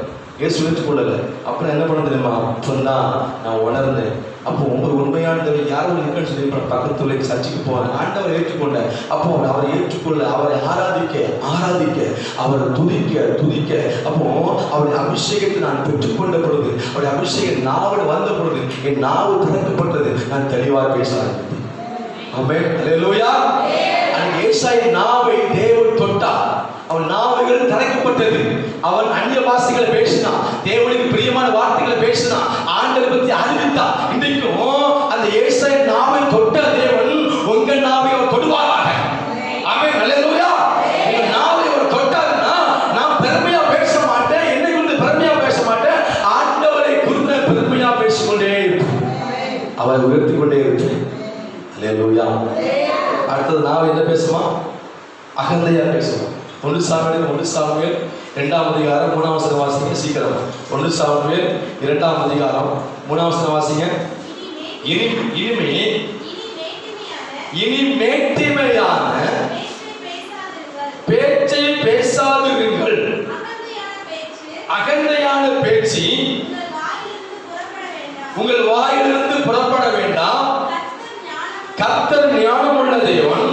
ஏசு ஏற்றுக்கொள்ளலை. அப்புறம் என்ன பண்ண தெரியுமா? அப்பந்தான் நான் உணர்ந்தேன். அப்போ ஒரு உண்மையான தேவை யாரும் இருக்குன்னு சொல்லி பக்கத்துல சர்ச்சைக்கு போவேன். ஆண்டவரை ஏற்றுக்கொண்டேன். அப்போ அவரை ஏற்றுக்கொள்ள, அவரை ஆராதிக்க ஆராதிக்க, அவரை துதிக்க துதிக்க, அப்போ அவருடைய அபிஷேகத்தை நான் பெற்றுக்கொண்ட பொழுது, அவருடைய அபிஷேகம் நாவல் வந்த பொழுது என் நாவு திறக்கப்பட்டது. நான் தெளிவாக பேச ஆரம்பித்தேன். ஆமென். அல்லேலூயா. ஏசாயின் நாவை தேவன் தொட்டார். அவன் நாவுகள் திறக்கப்பட்டது. அவன் அந்நிய பாஷைகளை பேசினான், தேவனுக்கு பிரியமான வார்த்தைகளை பேசினான், ஆண்டவரை பற்றி அறிவித்தான். இன்றைக்கும் அந்த ஏசாயின் நாவை தொட்ட தேவன் உங்க நாவை அவர் தொடுவாராக. ஆமென். அல்லேலூயா. உங்க நாவை அவர் தொட்டாருன்னா நான் பெருமையா பேச மாட்டேன், என்னை குறித்து பெருமையா பேச மாட்டேன், ஆண்டவரை குறித்து பெருமையா பேசிக்கொண்டே அவரை உயர்த்தி கொண்டே இருப்பேன். அல்லேலூயா. அடுத்தது நாவை என்ன பேசுமா? அகந்தையா பேசுவோம். 1 சாமுவேல் 2ஆம் அதிகாரம் 3ஆம் வசனம் வாசிங்க சீக்கிரம். 1 சாமுவேல் 2ஆம் அதிகாரம் 3ஆம் வசனம் வாசிங்க. இனி மேட்டிமையான பேச்சை பேசாதிருங்கள். அகந்தையான பேச்சு உங்கள் வாயிலிருந்து புறப்பட வேண்டாம். கர்த்தர் ஞானமுள்ள தேவன்,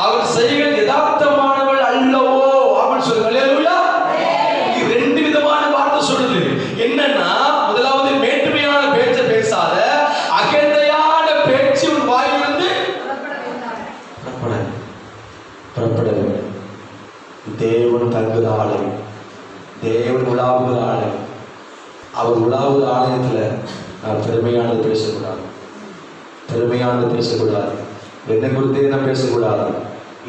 அவர் செய்கள் யதார்த்தமானவள் அல்லவோ. அப்படின்னு சொல்லுங்க. அல்லேலூயா. இது 2 விதமான வார்த்தை சொல்லுது. என்னன்னா, முதலாவது மேட்டுமையான பேச்சை பேசாத, அகந்தையான பேச்சு உன் வாயிலிருந்து புறப்பட வேண்டும். தேவன் தங்குகிற ஆலயம், தேவன் உலாவுகிற ஆலயம். அவர் உலாவுகிற ஆலயத்தில் நான் பெருமையானது பேசக்கூடாது, பெருமையானது பேசக்கூடாது, என்னை குறித்தே நான் பேசக்கூடாது,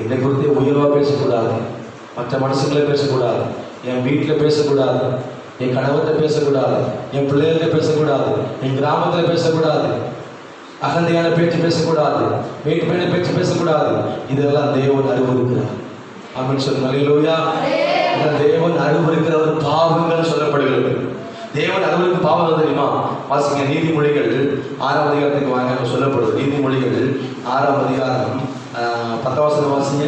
என்னை குறித்தே உயர்வாக பேசக்கூடாது, மற்ற மனுஷங்களை பேசக்கூடாது, என் வீட்டில் பேசக்கூடாது, என் கணவர்கிட்ட பேசக்கூடாது, என் பிள்ளைகள்கிட்ட பேசக்கூடாது, என் கிராமத்தில் பேசக்கூடாது, அகந்தையான பேச்சு பேசக்கூடாது, மேட்டுமையான பேச்சு பேசக்கூடாது. இதெல்லாம் தேவன் அருவருக்கிறார். அப்படின்னு சொல்லுங்க. அல்லேலூயா. தேவன் அருவருக்கிறவர் பாவங்கள் சொல்லப்படுகிறது. தேவன் அருவருக்கு பாவம் தெரியுமா? வாசிங்க. நீதிமொழிகள் 6ஆம் அதிகாரத்துக்கு வாங்க சொல்லப்படுது. நீதிமொழிகள் 6ஆம் அதிகாரம் 10ஆம் வசனம் வாசிங்க.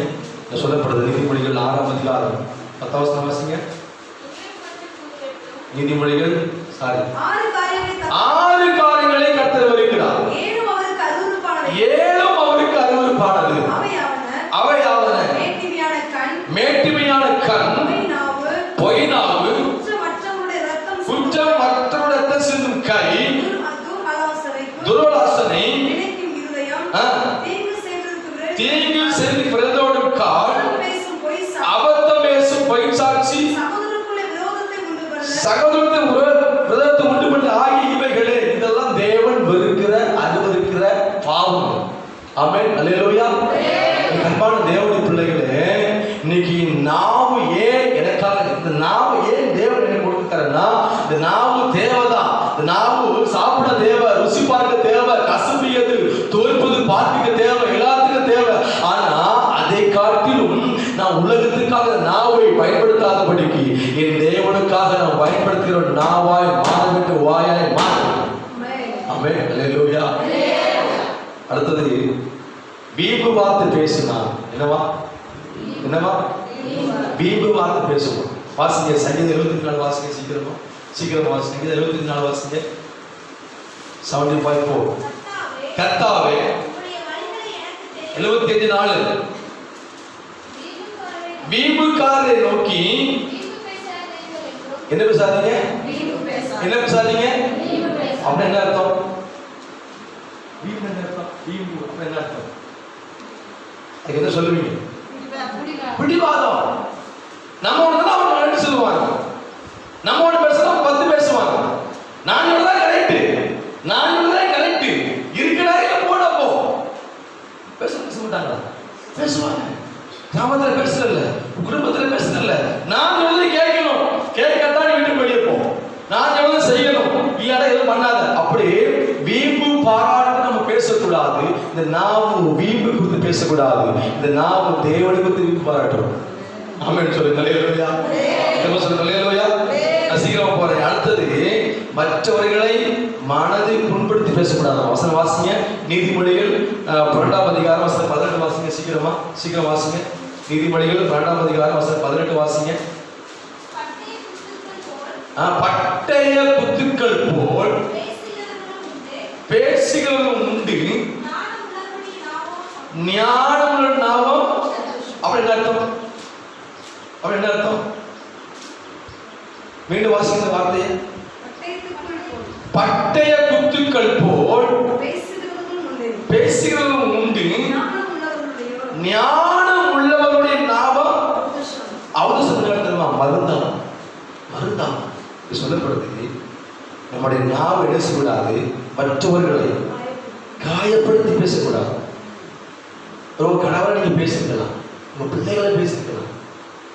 சொல்லப்படுது. நீதிமொழிகள் 6ஆம் அதிகாரம் 10ஆம் வசனம் வாசிங்க. நீதிமொழிகள் 6 காரியங்களை கர்த்தர் வருகிறார், 7 அவருக்கு அருவருப்பானது. அவையாவன மேட்டிமையான கண், பொய் நாவு, குற்றம் மற்றவருடைய ரத்தம் சிந்தும் கை, துர்வாசனை, தீங்கு செய்து பிறந்தோடும் கால், அபத்தம் பேசும் பொய் சாட்சி, சகோதரத்தை விரோதத்தை உண்டு பண்ண ஆகிய இவைகளே, இதெல்லாம் தேவன் வெறுக்கிற அருவருக்கிற பாவம். ஆமென். அல்லேலூயா. அன்பான தேவனுடைய பிள்ளைகளே, இன்னைக்கு நாவு ஏன் எனக்காக, இந்த நாவு ஏன் தேவன் எனக்கு கொடுத்தாருன்னா, இந்த நாவு தேவைதான். இந்த நாவு சாப்பிட தேவை, ருசி பார்க்க தேவை, கசப்பியது தோற்பது பார்க்க தேவை, எல்லாத்துக்கும் தேவை. ஆனா அதை காட்டிலும் நான் உலகத்துக்காக நாவை பயன்படுத்தாதபடிக்கு என் தேவனுக்காக நான் பயன்படுத்துகிற நாவாய் மாறவிட்டு வாயாய் மாற. ஆமென். அல்லேலூயா. அடுத்தது வீம்பு வார்த்தை பேசினா என்னவா? என்னவா? வீம்பு வார்த்தை பேசுவோம். வாசிங்க. சங்கீதம் 74 வாசிங்க. சீக்கிரமா வாசிங்க. சங்கீதம் 74 வாசிங்க. 70.4. கர்த்தாவே 75 நாள் வீம்புக்காரரை நோக்கி என்ன பேசாதீங்க, என்ன பேசாதீங்க அப்படின்னு என்ன அர்த்தம்? வீம்பு என்ன அர்த்தம்? வீம்பு அப்படின்னு என்ன அர்த்தம்? அதுக்கு என்ன சொல்லுவீங்க? பிடிவாதம். நம்ம ஒன்று அவங்க 2 சொல்லுவாங்க, நம்ம ஒன்று பேசுறோம் 10 பேசுவாங்க. நான் தான் கரெக்ட், நான் தான் கரெக்ட் இருக்கடா இல்ல போடப்போ பேச மாட்டாங்களா? பேசுவாங்க. கிராமத்தில் பேசுறதில்ல, குடும்பத்தில் பேசுறதில்ல. நான் சொல்றது கேட்கணும், கேட்கத்தான் வீட்டுக்கு வெளியே போ. நான் சொல்றது செய்யணும், இல்லாட எதுவும் பண்ணாத. அப்படி வீம்பு பாராட்டு நம்ம பேசக்கூடாது. இந்த நாவு வீம்பு குறித்து பேசக்கூடாது. இந்த நாவு தேவனை குறித்து வீம்பு பாராட்டணும். ஆமென் சொல்லுங்க. அல்லேலூயா. என்ன சொல்லுங்க? அல்லேலூயா. சீக்கிரமா போறேன். அடுத்தது, மற்றவர்களை மனதை புண்படுத்தி பேசக்கூடாது. வசனம் வாசிங்க. நீதிமொழிகள் 12ஆம் அதிகாரம் வசனம் 18 வாசிங்க. சீக்கிரம் வாசிங்க. நீதிமொழிகள் 12ஆம் அதிகாரம் வசனம் 18 வாசிங்க. பட்டய குத்துக்கள் போல் பேசுகிறவர்கள் உண்டு, ஞானமுள்ள நாவம். அப்படி என்ன அர்த்தம்? அப்படி என்ன அர்த்தம்? மீண்டும் வாசிக்கிற வார்த்தையை. பட்டய குத்துக்கள் போல் பேசுகிறவர்கள் உண்டு, ஞானம் உள்ளவருடைய நாவம் மருந்தாம். மருந்தாம் சொல்லப்படுது. நம்முடைய நாவை என்ன செய்யக்கூடாது? மற்றவர்களை காயப்படுத்தி பேசக்கூடாது. ஒரு கணவரை நீங்க பேசிக்கலாம், உங்க பிள்ளைகளை பேசிக்கலாம்,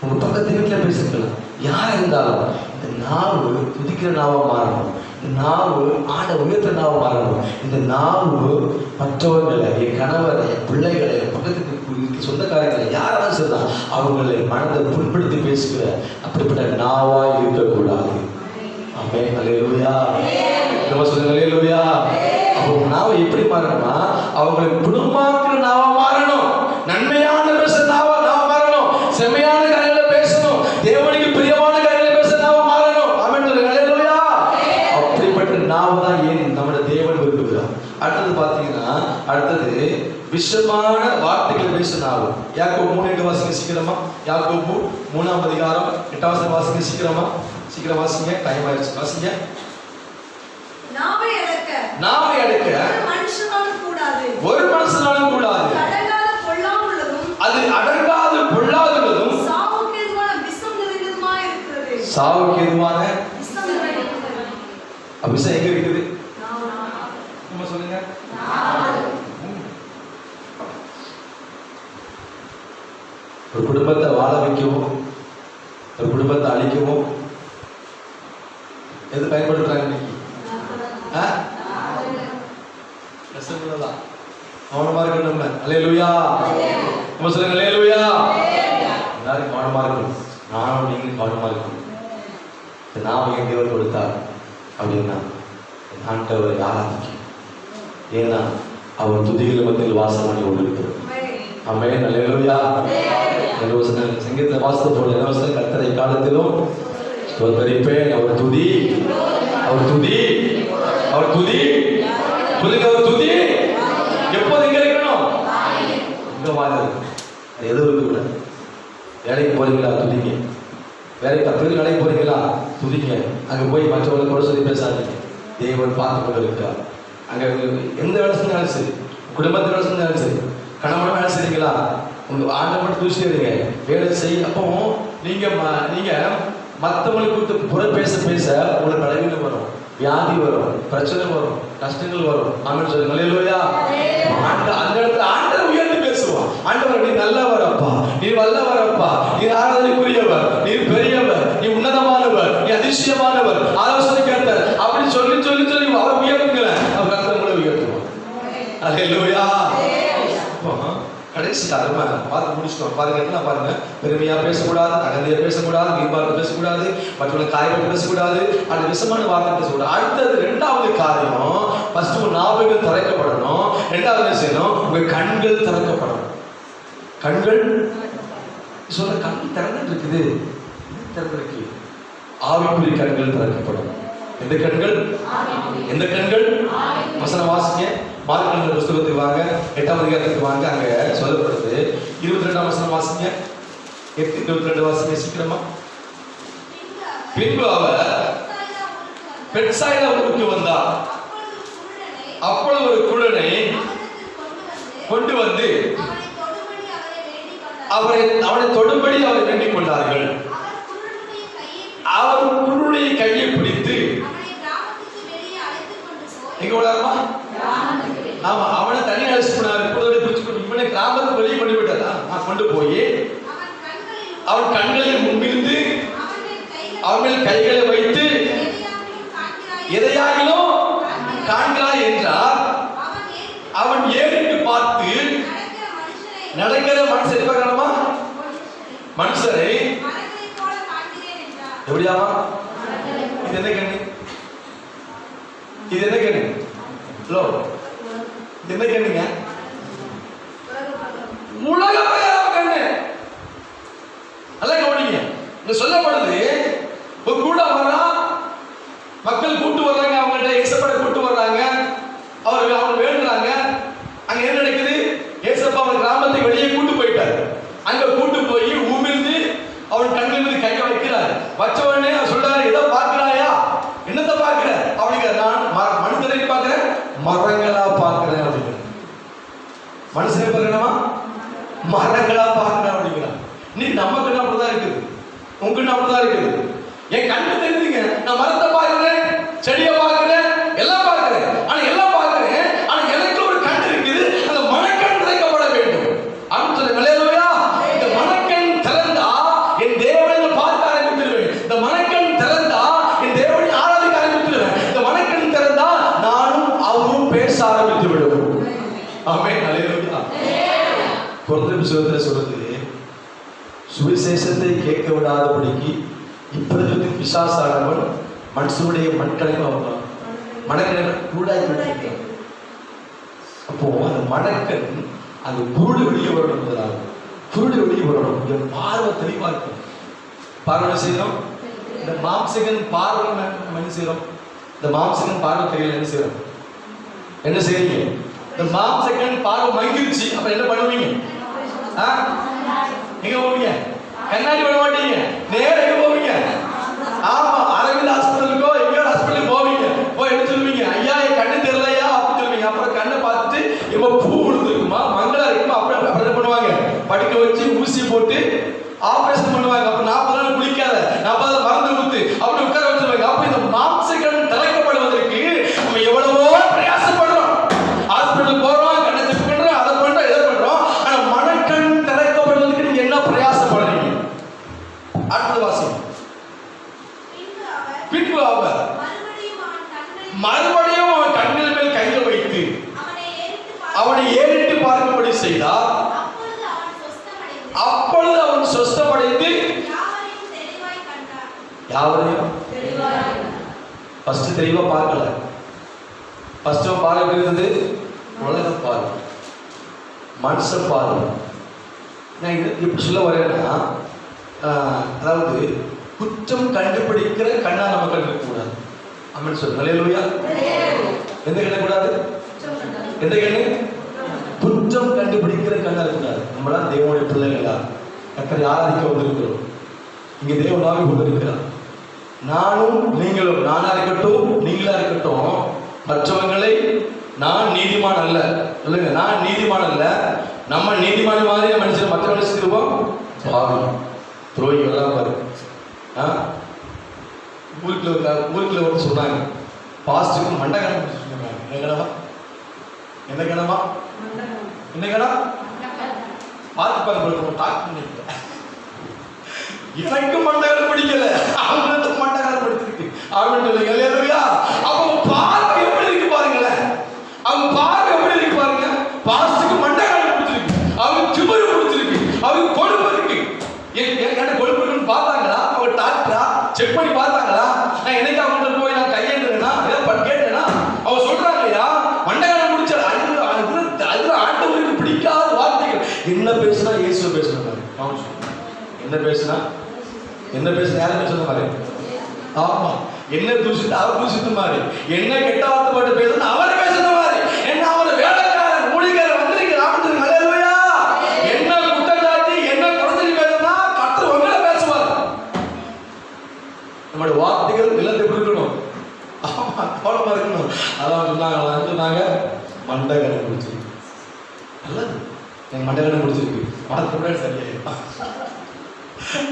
உங்க பக்கத்து வீட்டில் பேசிக்கலாம். யார் இருந்தாலும் இந்த நாவு துதிக்கிற நாவா மாறணும். இந்த நாவு ஆட உயர்த்த நாவா மாறணும். இந்த நாவு மற்றவர்களை, என் கணவரை, என் பிள்ளைகளை, பக்கத்துக்கு சொந்தக்காரங்களை யாராலும் சொல்லலாம், அவங்களை மனதை புண்படுத்தி பேசுகிற அப்படிப்பட்ட நாவா இருக்கக்கூடாது. ஆமென். அல்லேலூயா. நம்ம சொல்லுங்க. அல்லேலூயா. அப்போ நாவை எப்படி மாறணும்னா, அவங்களை குணமாக்குற நாவா மாறணும். நன்மையான பேச நாவா மாறணும். செம்மையான காரியங்களை பேசணும். தேவனுக்கு பிரியமான காரியங்களை பேச நாவா மாறணும். ஆமென் சொல்லுங்க. அல்லேலூயா. அப்படிப்பட்ட நாவை தான் ஏன் நம்முடைய தேவன் விரும்புகிறார். அடுத்தது பாத்தீங்கன்னா, அடுத்தது விஷமான வார்த்தைகளை பேசினாரு. யாக்கோபு 3:8 வாசிங்க சீக்கிரமா. யாக்கோபு 3ஆம் அதிகாரம் 8ஆம் வசனம் வாசிங்க சீக்கிரமா. சீக்கிரம் வாசிங்க, டைம் ஆயிடுச்சு. வாசிங்க. நாவை அடக்க ஒரு மனுஷனாலும் கூடாது. அது அடங்காத பொல்லாததும் சாவுக்கு ஏதுவான விஷம் எங்க இருக்குது? நம்ம சொல்லுங்க. ஒரு குடும்பத்தை வாழ வைக்கவும், ஒரு குடும்பத்தை அழிக்கவும் எது பயன்படுத்துறாங்க இன்னைக்கு? கவனமா இருக்கணும் நம்ம. அல்லேலூயா. நம்ம சொல்லுங்க. அல்லேலூயா. எல்லாரும் கவனமா இருக்கணும். நானும் நீங்களும் கவனமா இருக்கணும். நாம என் தேவன் கொடுத்தார் அப்படின்னா ஆண்டவரை ஆராதிக்கும். ஏன்னா அவர் துதிகள் மத்தியில் வாசம் பண்ணி கொண்டிருக்கிறார். ஆமென். அல்லேலூயா. சங்கீதத்தில் வாசத்தை போல என்ன வசனம்? கர்த்தரை காலத்திலும் ஸ்தோத்தரிப்பேன். அவர் துதி, அவர் துதி, அவர் துதி. சொல்லுங்க. அவர் துதி எப்போது எங்க இருக்கணும்? இங்க வாங்க. எது இருக்கு கூட வேலைக்கு போறீங்களா? துதிங்க. வேலைக்கு 10 பேர் வேலைக்கு போறீங்களா? துதிங்க. அங்க போய் மற்றவங்களை கூட சொல்லி பேசாதீங்க. தேவன் பார்த்து கொண்டு இருக்கார். அங்க எந்த வேலை செஞ்சாலும் சரி, குடும்பத்தில் வேலை செஞ்சாலும் சரி, கணவன் வேலை செய்றீங்களா, உங்க ஆண்டவன் தூசிடுங்க வேலை செய். அப்போ நீங்க மற்றவங்களுக்கு கொடுத்து புற பேச பேச உங்களுக்கு பலவீனம் வரும், வியாதி வரும், பிரச்சனை வரும், கஷ்டங்கள் வரும். ஆமென் சொல்லுங்க. அல்லேலூயா. அந்த இடத்துல ஆண்டவர் உயர்ந்து பேசுவான். ஆண்டவர், நீ நல்லவர் அப்பா, நீ வல்லவர் அப்பா, நீ ஆராதனைக்குரியவர், நீ பெரியவர், நீ உன்னதமானவர், நீ அதிசயமானவர், ஆலோசனை கேட்டார் அப்படின்னு சொல்லி சொல்லி சொல்லி அவர் உயர்த்துங்களேன். அவர் கர்த்தர் உங்களை உயர்த்துவார். அல்லேலூயா. கடைசி அருமை பார்த்து முடிச்சிட்டோம். பாருங்க. என்ன பாருங்க, பெருமையா பேசக்கூடாது, அகந்தையா பேசக்கூடாது, வீண்பார்த்து பேசக்கூடாது, மற்றவங்க காயப்பட்டு பேசக்கூடாது, அந்த விஷமான வார்த்தை பேசக்கூடாது. அடுத்தது 2வது காரியம், ஃபர்ஸ்ட் உங்க நாவுகள் திறக்கப்படணும். 2வது என்ன செய்யணும்? உங்க கண்கள் திறக்கப்படணும். கண்கள் சொல்ற கண் திறந்துட்டு இருக்குது, திறந்திருக்கு. ஆவிக்குரிய கண்கள் திறக்கப்படும். எந்த கண்கள்? எந்த கண்கள்? வசனம் வாசிங்க. மார்க் புஸ்தகத்துக்கு வாங்க, 8ஆம் அதிகாரத்துக்கு வாங்க. அங்க சொல்லப்படுது 22ஆம் வசனம் வாசிங்க. 8:22 வாசிங்க சீக்கிரமா. பின்பு அவர் பெத்சாயிதா ஊருக்கு வந்தார். அப்பொழுது ஒரு குருடனை கொண்டு வந்து அவனை தொடும்படி அவரை வேண்டிக் கொண்டார்கள். அவர் குருடனுடைய கையை பிடித்து எங்க விடாமா? ஆமா, அவனை தனி அழைச்சு போனாரு. குருடனை பிடிச்சு இவனை கிராமத்துக்கு வெளியே கொண்டு விட்டாரா? கொண்டு போய் அவன் கண்களில் முன்பிருந்து அவன் மேல் கைகளை வைத்து எதையாகிலும் காண்கிறாய் என்றார். அவன் ஏறிட்டு பார்த்து நடக்கிற மனுஷரை பார்க்கணுமா? மனுஷரை எப்படியாமா? இது என்ன கண்ணு? இது என்ன கண்ணு? ஹலோ, இது என்ன கண்ணுங்க? உலக பிரகார கண்ணு. நல்லா கவனிங்க. இங்க சொல்லப்படுது ஒரு கூட வரா, மக்கள் கூட்டு வர்றாங்க, அவங்கள்ட்ட ஏசப்பட கூட்டு வர்றாங்க, அவர் வேண்டுறாங்க. அங்க என்ன நடக்குது? ஏசப்பா அவன் கிராமத்தை வெளியே கூட்டு போயிட்டாரு. அங்க கூட்டு போய் உமிழ்ந்து அவன் கண்ணில் மீது கையை வைக்கிறார். வச்ச உடனே சொல்றாரு, ஏதோ பாக்குறாயா? என்னத்தை பாக்குற அப்படிங்கிற. நான் மனுஷரை பாக்குறேன், மரங்களா பாக்குறேன் அப்படிங்கிற. மனுஷனை பார்க்கணுமா? மரங்களா பாக்குறேன் அப்படிங்கிறான். இன்னைக்கு நம்ம கண்ணு அப்படிதான் இருக்குது, உங்க கண்ணு அப்படிதான் இருக்குது. என் கண்ணு தெரிஞ்சுங்க, நான் மரத்தை பார்க்கிறேன், செடியை பார்க்கிறேன், எல்லாம் பார்க்கிறேன். ஆனா எல்லாம் பார்க்கிறேன், ஆனா எனக்கு ஒரு கண் இருக்குது, அந்த மனக்கண் திறக்கப்பட வேண்டும். அப்படின்னு சொல்ல ஹல்லேலூயா. இந்த மனக்கண் திறந்தா என் தேவனை பார்க்க ஆரம்பித்துடுவேன். இந்த மனக்கண் திறந்தா என் தேவனை ஆராதிக்க ஆரம்பித்துடுவேன். இந்த மனக்கண் திறந்தா நானும் அவரும் பேச ஆரம்பித்து விடுவோம். ஆமென். ஹல்லேலூயா. கொரிந்தியர் புத்தகத்தில் சொல்றது, சுவிசேஷத்தை கேட்க விடாதபடிக்கு இப்பொழுது பிசாசானவன் மனுஷனுடைய மனக்கணை கூடாய் விட்டிருக்கிறான். அப்போ அந்த மனக்கண் அந்த குருடு வெளியே வரணும். முதலாக குருடு வெளியே வரணும். இந்த பார்வை தெளிவா இருக்கும். பார்வை செய்யறோம். இந்த மாம்சகன் பார்வை என்ன செய்யறோம்? இந்த மாம்சகன் பார்வை தெரியல, என்ன செய்யறோம்? என்ன செய்றீங்க? இந்த மாம்சகன் பார்வை மங்கிருச்சு, அப்ப என்ன பண்ணுவீங்க? எங்க போவீங்க? கண்ணாடி பண்ண மாட்டீங்க, நேர எங்க போவீங்க? ஆமா, அரவிந்த் ஹாஸ்பிட்டலுக்கோ எங்கேயோ ஹாஸ்பிட்டலுக்கு போவீங்க. போய் என்ன சொல்லுவீங்க? ஐயா என் கண்ணு தெரியலையா அப்படின்னு சொல்லுவீங்க. அப்புறம் கண்ணை பார்த்துட்டு இப்போ பூ விழுந்துருக்குமா, மங்களா இருக்குமா, அப்புறம் என்ன பண்ணுவாங்க? படுக்க வச்சு ஊசி போட்டு ஆபரேஷன் பண்ணுவாங்க. அப்ப 40 நாள் குளிக்காத, 40 நாள் மருந்து கொடுத்து அப்படி உட்கார வச்சிருவாங்க. அப்ப இந்த மாம்சகன் திறக்கப்படுவதற்கு நம்ம எவ்வளவோ பிரயாசப்படுறோம். ஹாஸ்பிட்டலுக்கு போறோம், கண்ணை செக் பண்றோம், அதை பண்றோம், இதை பண்றோம். ஆனா மனக்கண் திறக்கப்படுவதற்கு நீங்க என்ன பிரயாசப்படுறீங்க? அடுத்த வாசம். பின்பு அவர் மறுபடியும் அவன் கண்ணில் மேல் கையை வைத்து அவனை ஏறிட்டு பார்க்கும்படி செய்தார். அப்பொழுது அவன் சொஸ்தமடைந்து யாவரையும் ஃபர்ஸ்ட் தெளிவா பார்க்கல. ஃபர்ஸ்ட் பார்வை இருந்தது உலக பார்வை, மனுஷ பார்வை. நான் இது எப்படி சொல்ல வரேன்னா, அதாவது குற்றம் கண்டுபிடிக்கிற கண்ணா நம்ம கண்டுபிடிக்க கூடாது. அப்படின்னு சொல்லுங்க. ஹல்லேலூயா. எந்த கண்ண கூடாது? எந்த கண்ணு? குற்றம் கண்டுபிடிக்கிற கண்ணா இருக்கக்கூடாது. நம்மளாம் தேவனுடைய பிள்ளைகளா, கர்த்தரை ஆராதிக்க வந்திருக்கிறோம். இங்க தேவனாக கொண்டிருக்கிறார். நானும் நீங்களும், நானா இருக்கட்டும் நீங்களா இருக்கட்டும், மற்றவங்களை நான் நீதிமான் அல்ல. சொல்லுங்க, நான் நீதிமான் அல்ல. நம்ம நீதிமான மாதிரி மனுஷன் மற்றவங்களை செஞ்சிருவோம். பாவி துரோகி எல்லாம் பாரு. ஊருக்குள்ள வந்து சொன்னாங்க, பாஸ்டுக்கு மண்டகணம் சொன்னாங்க. என்ன கணமா? என்ன கணமா? என்ன கணம்? பார்த்து பார்க்க டாக் பண்ணிருக்க. எனக்கு மண்டகணம் பிடிக்கல, அவங்களுக்கு மண்டகணம் பிடிச்சிருக்கு அப்படின்னு சொல்லுங்க. இல்லையா? அவங்க பார்வை எப்படி இருக்கு பாருங்களேன். அவங்க பார்வை எப்படி இருக்கு பாருங்க. பாஸ்டுக்கு மண்டகணம் பிடிச்சிருக்கு, அவங்க சுமரு பிடிச்சிருக்கு, அவங்க கொழுப்பு இருக்கு. என்ன கொழுப்பு இருக்குன்னு பார்த்தாங்களா? அவங்க டாக்டரா செக் பண்ணி பார்த்தாங்களா? நான் என்னைக்கு அவங்க போய் நான் கையேந்துனா கேட்டேன்னா அவங்க சொல்றாங்க, இல்லையா மண்டகணம் முடிச்ச அதுல ஆண்டவருக்கு பிடிக்காத வார்த்தைகள். என்ன பேசுனா இயேசு பேசுறாரு. என்ன பேசுனா யாரும் பேசுற மாதிரி. ஆமா, என்ன தூசிட்டு அவர் தூசித்த மாதிரி, என்ன கெட்ட வார்த்தை போட்டு பேசணும் அவரை பேசுற மாதிரி, என்ன அவர் வேலைக்காரன் ஊழியர் வந்திருக்கிறான். ஹல்லேலூயா. என்ன குற்றச்சாட்டி என்ன குறைஞ்சி பேசுனா கர்த்தர் உங்களை பேசுவார். நம்மளுடைய வார்த்தைகள் இல்லத்தை இருக்கணும். ஆமா, கவனமா இருக்கணும். அதான் சொன்னாங்க மண்டை கடன் முடிச்சிருக்கு. நல்லது, என் மண்டை கடன் முடிச்சிருக்கு. வார்த்தை சரியா.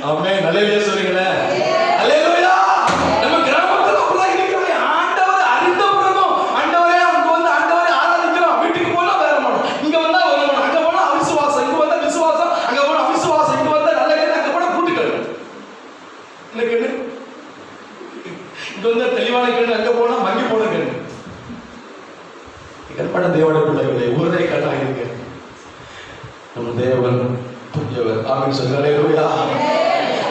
ஆமே, நல்ல சொல்லுங்களேன். ஹல்லேலூயா. நம்ம கிராமத்துல அப்படிதான் இருக்கிறோம். ஆண்டவரை அறிந்த பிறகும் ஆண்டவரே அங்க வந்து ஆண்டவரை ஆராதிக்கிறோம். வீட்டுக்கு போனா வேற மனம், இங்க வந்தா ஒரு மனம், அங்க போனா அவிசுவாசம், இங்க வந்தா விசுவாசம், அங்க போனா அவிசுவாசம், இங்க வந்தா நல்ல கேடு, அங்க போனா கூட்டுக்கள். என்ன கேடு? இங்க வந்தா தெளிவான கேடு, அங்க போனா மங்கி போன கேடு. கற்பனை தேவனுடைய பிள்ளைகளை ஊரே கட்டாக இருக்கு. நம்ம தேவன் புரியவர். ஆமென் சொல்லுங்க. ஹல்லேலூயா.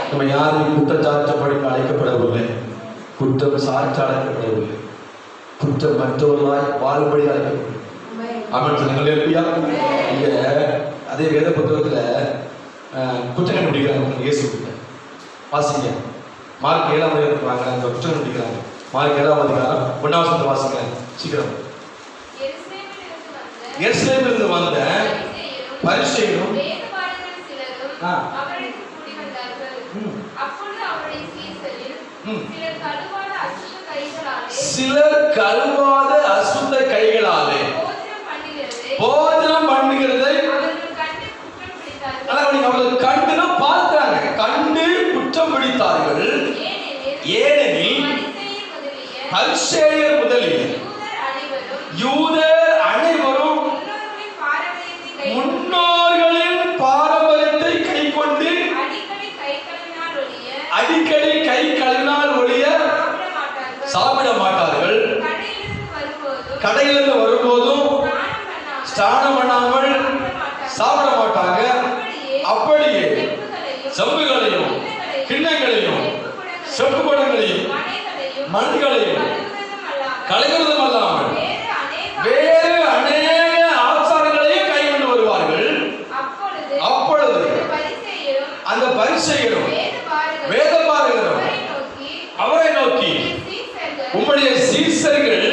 நம்ம யாரையும் குற்றச்சாட்டப்படி அழைக்கப்படவில்லை, குற்றம் சாட்சி அழைக்கப்படவில்லை, குற்றம் மற்றவர்களாய் வாழும்படி அழைக்கப்படும். ஆமென் சொல்லுங்க. ஹல்லேலூயா. இங்க அதே வேத புத்தகத்துல குற்றம் கண்டுபிடிக்கிறாங்க. இயேசு கிட்ட வாசிங்க. மார்க் 7ஆம் அதிகாரத்துக்கு வாங்க. அந்த குற்றம் கண்டுபிடிக்கிறாங்க. மார்க் 7ஆம் அதிகாரம் 1ஆம் வசனத்தை வாசிங்க சீக்கிரம். எருசலேமிலிருந்து வந்த பரிசேயரும் சிலர் கழுவாத அசுத்த கைகளாலே போஜனம் பண்ணுகிறதை அவர்கள் கண்டு பார்த்தாங்க. கண்டு குற்றம் பிடித்தார்கள். ஏனெனில் பரிசேயர் முதலில் யூதர் அனைவரும் முன்னோர்களின் பாரம்பரியத்தை கை கொண்டு அடிக்கடி கை கழுவினால் ஒழிய சாப்பிட மாட்டார்கள். கடையிலிருந்து வரும்போதும் ஸ்நானம் பண்ணாமல் சாப்பிட மாட்டாங்க. அப்படியே செம்புகளையும் கிண்ணங்களையும் செப்பு குடங்களையும் மண்களையும் கழுவுவதும் அல்லாமல் வேறு அநேக ஆச்சாரங்களையும் கை கொண்டு வருவார்கள். அப்பொழுது அந்த பரிசேயரும் வேதபாரகரும் அவரை நோக்கி, உம்முடைய சீசர்கள்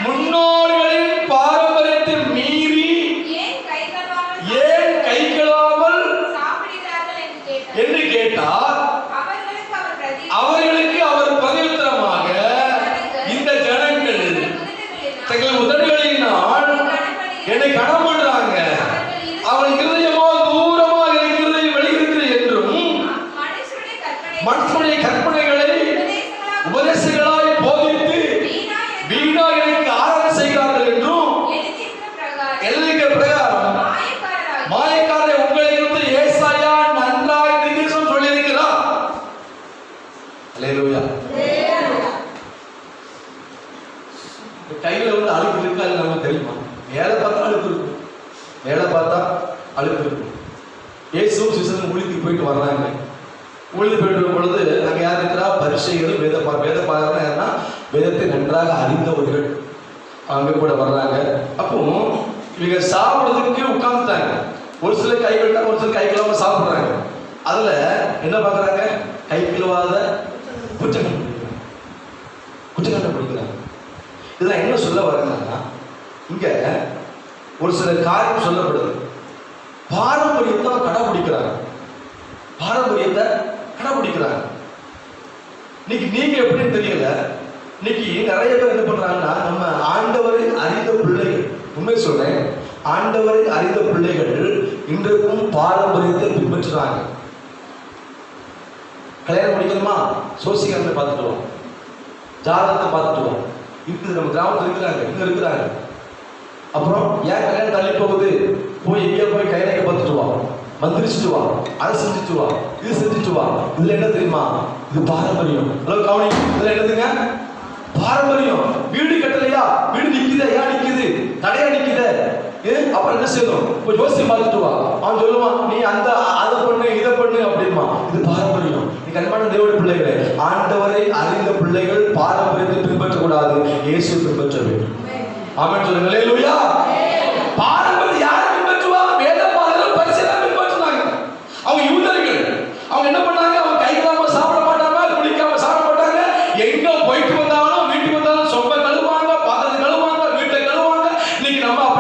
முன்னோர்களின் பாரம்பரியத்தை மீறி ஏன் கை கழுவாமல் என்று கேட்டார். அவர்களுக்கு அவர் பதிலுத்தரமாக, இந்த ஜனங்கள் தங்கள் உதடுகளினால் என்னை கனம் பண்றாங்க, அவள் இருதயமோ தூரமாக இருக்கிறது வெளியிருக்கிறது என்றும் மனுஷனுடைய கற்பனைகளை உபதேசங்களாய் போதித்து வீணா எனக்கு ஆராதனை செய்கிறார்கள் என்றும் எழுதிய பிரகாரம் மாயக்காரரை உங்களை இருந்து ஏசாயா நன்றாய் தீர்க்கதரிசனம் சொல்லியிருக்கிறார். ஹல்லேலூயா. கையில வந்து அழுக்கு இருக்கா இல்லை நமக்கு தெரியுமா? வேலை பார்த்தா அழுக்கு இருக்கும், வேலை பார்த்தா அழுக்கு இருக்கும். இயேசுவும் சீசனும் ஊழியத்துக்கு போயிட்டு வர்றாங்க. ஊழியத்துக்கு போயிட்டு வரும் பொழுது அங்கே யார் இருக்கிறா? பரிசேயரும் வேதபாரகரும் யாருன்னா வேதத்தை நன்றாக அறிந்தவர்கள் அங்கே கூட வர்றாங்க. அப்போ இவங்க சாப்பிட்றதுக்கு உட்கார்ந்துட்டாங்க. ஒரு சில கை கழுவிட்டா ஒரு சில கை கழுவாம சாப்பிட்றாங்க. அதுல என்ன பார்க்குறாங்க? கை கழுவாத குற்றம் கண்டுபிடிக்கிறாங்க. இதெல்லாம் என்ன சொல்ல வர்றாங்கன்னா, இங்க ஒரு சில காரியம் சொல்லப்படுது. பாரம்பரியத்தை கடைபிடிக்கிறாங்க, பாரம்பரியத்தை கடைபிடிக்கிறாங்க. இன்னைக்கு நீங்க எப்படின்னு தெரியல. இன்னைக்கு நிறைய பேர் என்ன பண்றாங்கன்னா, நம்ம ஆண்டவரை அறிந்த பிள்ளைகள், உண்மை சொல்றேன், ஆண்டவரை அறிந்த பிள்ளைகள் இன்றைக்கும் பாரம்பரியத்தை பின்பற்றுறாங்க. கல்யாணம் முடிக்கணுமா? சோசியத்தை பார்த்துட்டு ஜாதகத்தை பார்த்துட்டு இருக்குது. நம்ம கிராமத்தில் இருக்கிறாங்க, இங்க இருக்கிறாங்க. அப்புறம் ஏன் கல்யாணம் தள்ளி போகுது? போய் எங்கேயோ போய் கைரேகை பார்த்துட்டு வா, மந்திரிச்சுட்டு வா, அதை செஞ்சுட்டு வா, இது செஞ்சுட்டு வா. இதுல என்ன தெரியுமா? இது பாரம்பரியம். ஹலோ கவனி, இதுல என்னதுங்க? பாரம்பரியம். வீடு கட்டலையா? வீடு நிக்குதா? ஏன் நிக்குது? தடையா நிக்குதே? அப்புறம் என்ன செய்யணும்? போய் ஜோசியம் பார்த்துட்டு வா. அவன் சொல்லுவான், நீ அந்த அதை பண்ணு இதை பண்ணு அப்படிமா. இது பாரம்பரியம். நீ கண்பான தேவனுடைய பிள்ளைகளே, ஆண்டவரை அறிந்த பிள்ளைகள் பாரம்பரியத்தை பின்பற்றக்கூடாது, இயேசு பின்பற்ற வேண்டும். ஆமென் சொல்லுங்க. ஹல்லேலூயா. பாரம்பரியம் யாரை பின்பற்றுவாங்க? வேதபாரகர்கள் பரிசேயரை பின்பற்றுனாங்க. அவங்க யூதர்கள். அவங்க என்ன பண்ணாங்க? அவங்க கை கழுவாம சாப்பிட மாட்டாங்க, குளிக்காம சாப்பிட மாட்டாங்க. எங்க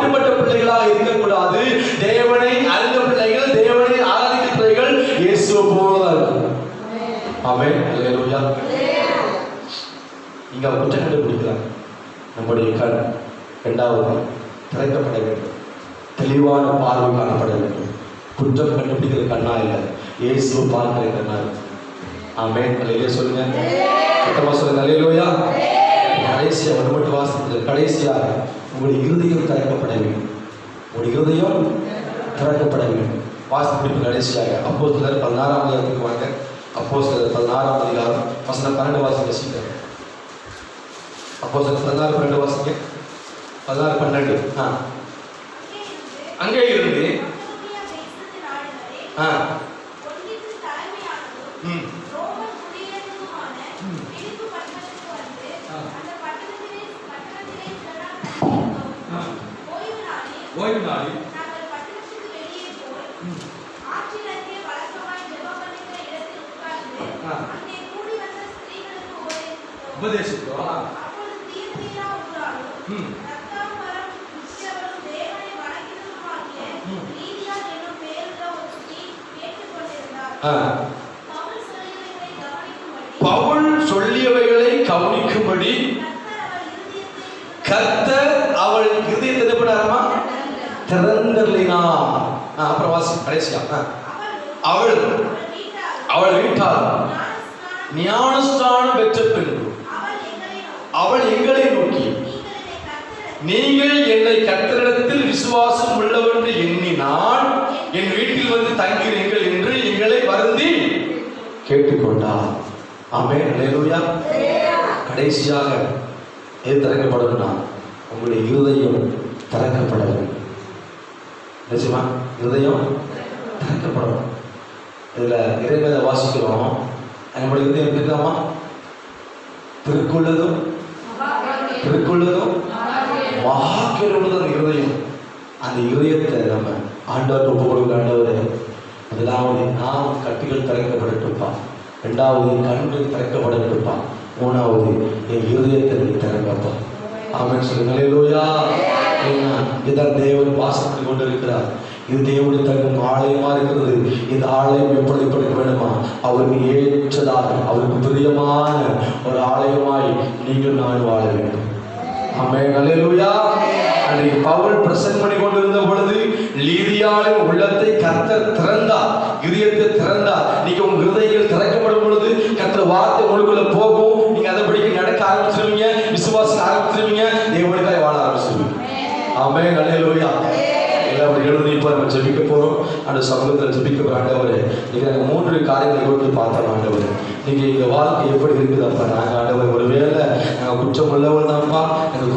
அப்படிப்பட்ட பிள்ளைகளாக இருக்கக்கூடாது. தேவனை அறிந்த பிள்ளைகள், தேவனை ஆராதிக்கிற பிள்ளைகள் இயேசுவை போலதான் இருக்கும். ஆமென். அல்லேலூயா. இங்க குற்றம் கண்டுபிடிக்கிறாங்க. நம்முடைய கண் இரண்டாவது திறக்கப்பட வேண்டும். தெளிவான பார்வை காணப்பட வேண்டும். குற்றம் கண்டுபிடிக்கிற கண்ணா இல்லை, இயேசுவை பார்க்கிற கண்ணா இருக்கு. ஆமென். அல்லேலூயா சொல்லுங்க. சத்தமா சொல்லுங்க. அல்லேலூயா. கடைசியா ஒரு மட்டும் வாசிக்கிறது. கடைசியாக உங்களுடைய இருதயம் திறக்கப்பட வேண்டும். உங்களுடைய இருதயம் திறக்கப்பட வேண்டும். வாசிப்பிடிப்பு கடைசியாக அப்போஸ்தலர் 16ஆம் அதிகாரத்துக்கு வாங்க. அப்போஸ்தலர் 16ஆம் அதிகாரம் வசனம் 12 வாசிக்க சீக்கிரம். அப்போஸ்தலர் 16:12 வாசிக்க. 16:12. அங்கே இருந்து ஓய்வு நாளில் உபதேசித்தோம். பவுல் சொல்லியவைகளை கவனிக்கும்படி கர்த்தர் அவள் இருதயத்தை என்ன பண்ணாருமா? திறந்தருளினார். அப்புறம் வாசி கடைசியா. அவள் வீட்டார் ஞானஸ்நானம் பெற்ற பின்பு அவள் எங்களை நோக்கி, நீங்கள் என்னை கர்த்தரிடத்தில் விசுவாசம் உள்ளவர் என்று எண்ணினால் என் வீட்டில் வந்து தங்கிறீர்கள் என்று எங்களை வருந்தி கேட்டுக்கொண்டார். ஆமென். அல்லேலூயா. கடைசியாக எது திறக்கப்படணும்னா உங்களுடைய இருதயம் திறக்கப்பட வேண்டும். நிச்சயமா இருதயம் திறக்கப்படணும். இதுல இறைவேத வாசிக்கிறோம். நம்முடைய இருதயம் எப்படிதாமா? திருக்குள்ளதும் மகாக்கிரமுள்ளதும் இருதயம். அந்த இருதயத்தை நம்ம ஆண்டவர் ஒப்பு கொடுக்க. ஆண்டவர் முதலாவது நாம் கட்டுகள் திறக்கப்படட்டுப்பா, இரண்டாவது கண்கள் திறக்கப்படட்டுப்பா, மூணாவது என் இருதயத்தை திறக்கப்பா. ஆமென் சொல்லுங்க. அல்லேலூயா. இதான் தேவன் வாசப்பட்டு கொண்டிருக்கிறார். இது தேவனுடைய தங்கும் ஆலயமா இருக்கிறது. இந்த ஆலயம் எப்படிப்பட வேணுமா? அவருக்கு ஏற்றதாக, அவருக்கு பிரியமான ஒரு ஆலயமாய் நீங்கள் நான் வாழ வேண்டும். ஆமென். அல்லேலூயா. அன்றைக்கு பவுல் பிரசங்கம் பண்ணி கொண்டிருந்த பொழுது லீதியாவின் உள்ளத்தை கர்த்தர் திறந்தார், இதயத்தை திறந்தார். நீங்க உங்க இருதயங்கள் திறக்கப்படும் பொழுது கர்த்தர் வார்த்தை உங்களுக்குள்ள போகும். நீங்க அதன்படி நடக்க ஆரம்பிச்சிருவீங்க, விசுவாசம் ஆரம்பிச்சிருவீங்க, தேவனுக்காக வாழ ஆரம்பிச்சிருவீங்க. ஆமென். அல்லேலூயா. எல்லாம் எழுதி இப்போ நம்ம ஜெபிக்க போறோம். அந்த சமூகத்தில் ஜெபிக்க போற ஆண்டவரே, நீங்க 3 காரியங்களை கொடுத்து பார்த்தோம். ஆண்டவரே, நீங்க எங்க வாழ்க்கை எப்படி இருக்குது அப்ப நாங்க ஆண்டவர் ஒருவேளை நாங்க குற்றம் உள்ளவர் தான்ப்பா, எனக்கு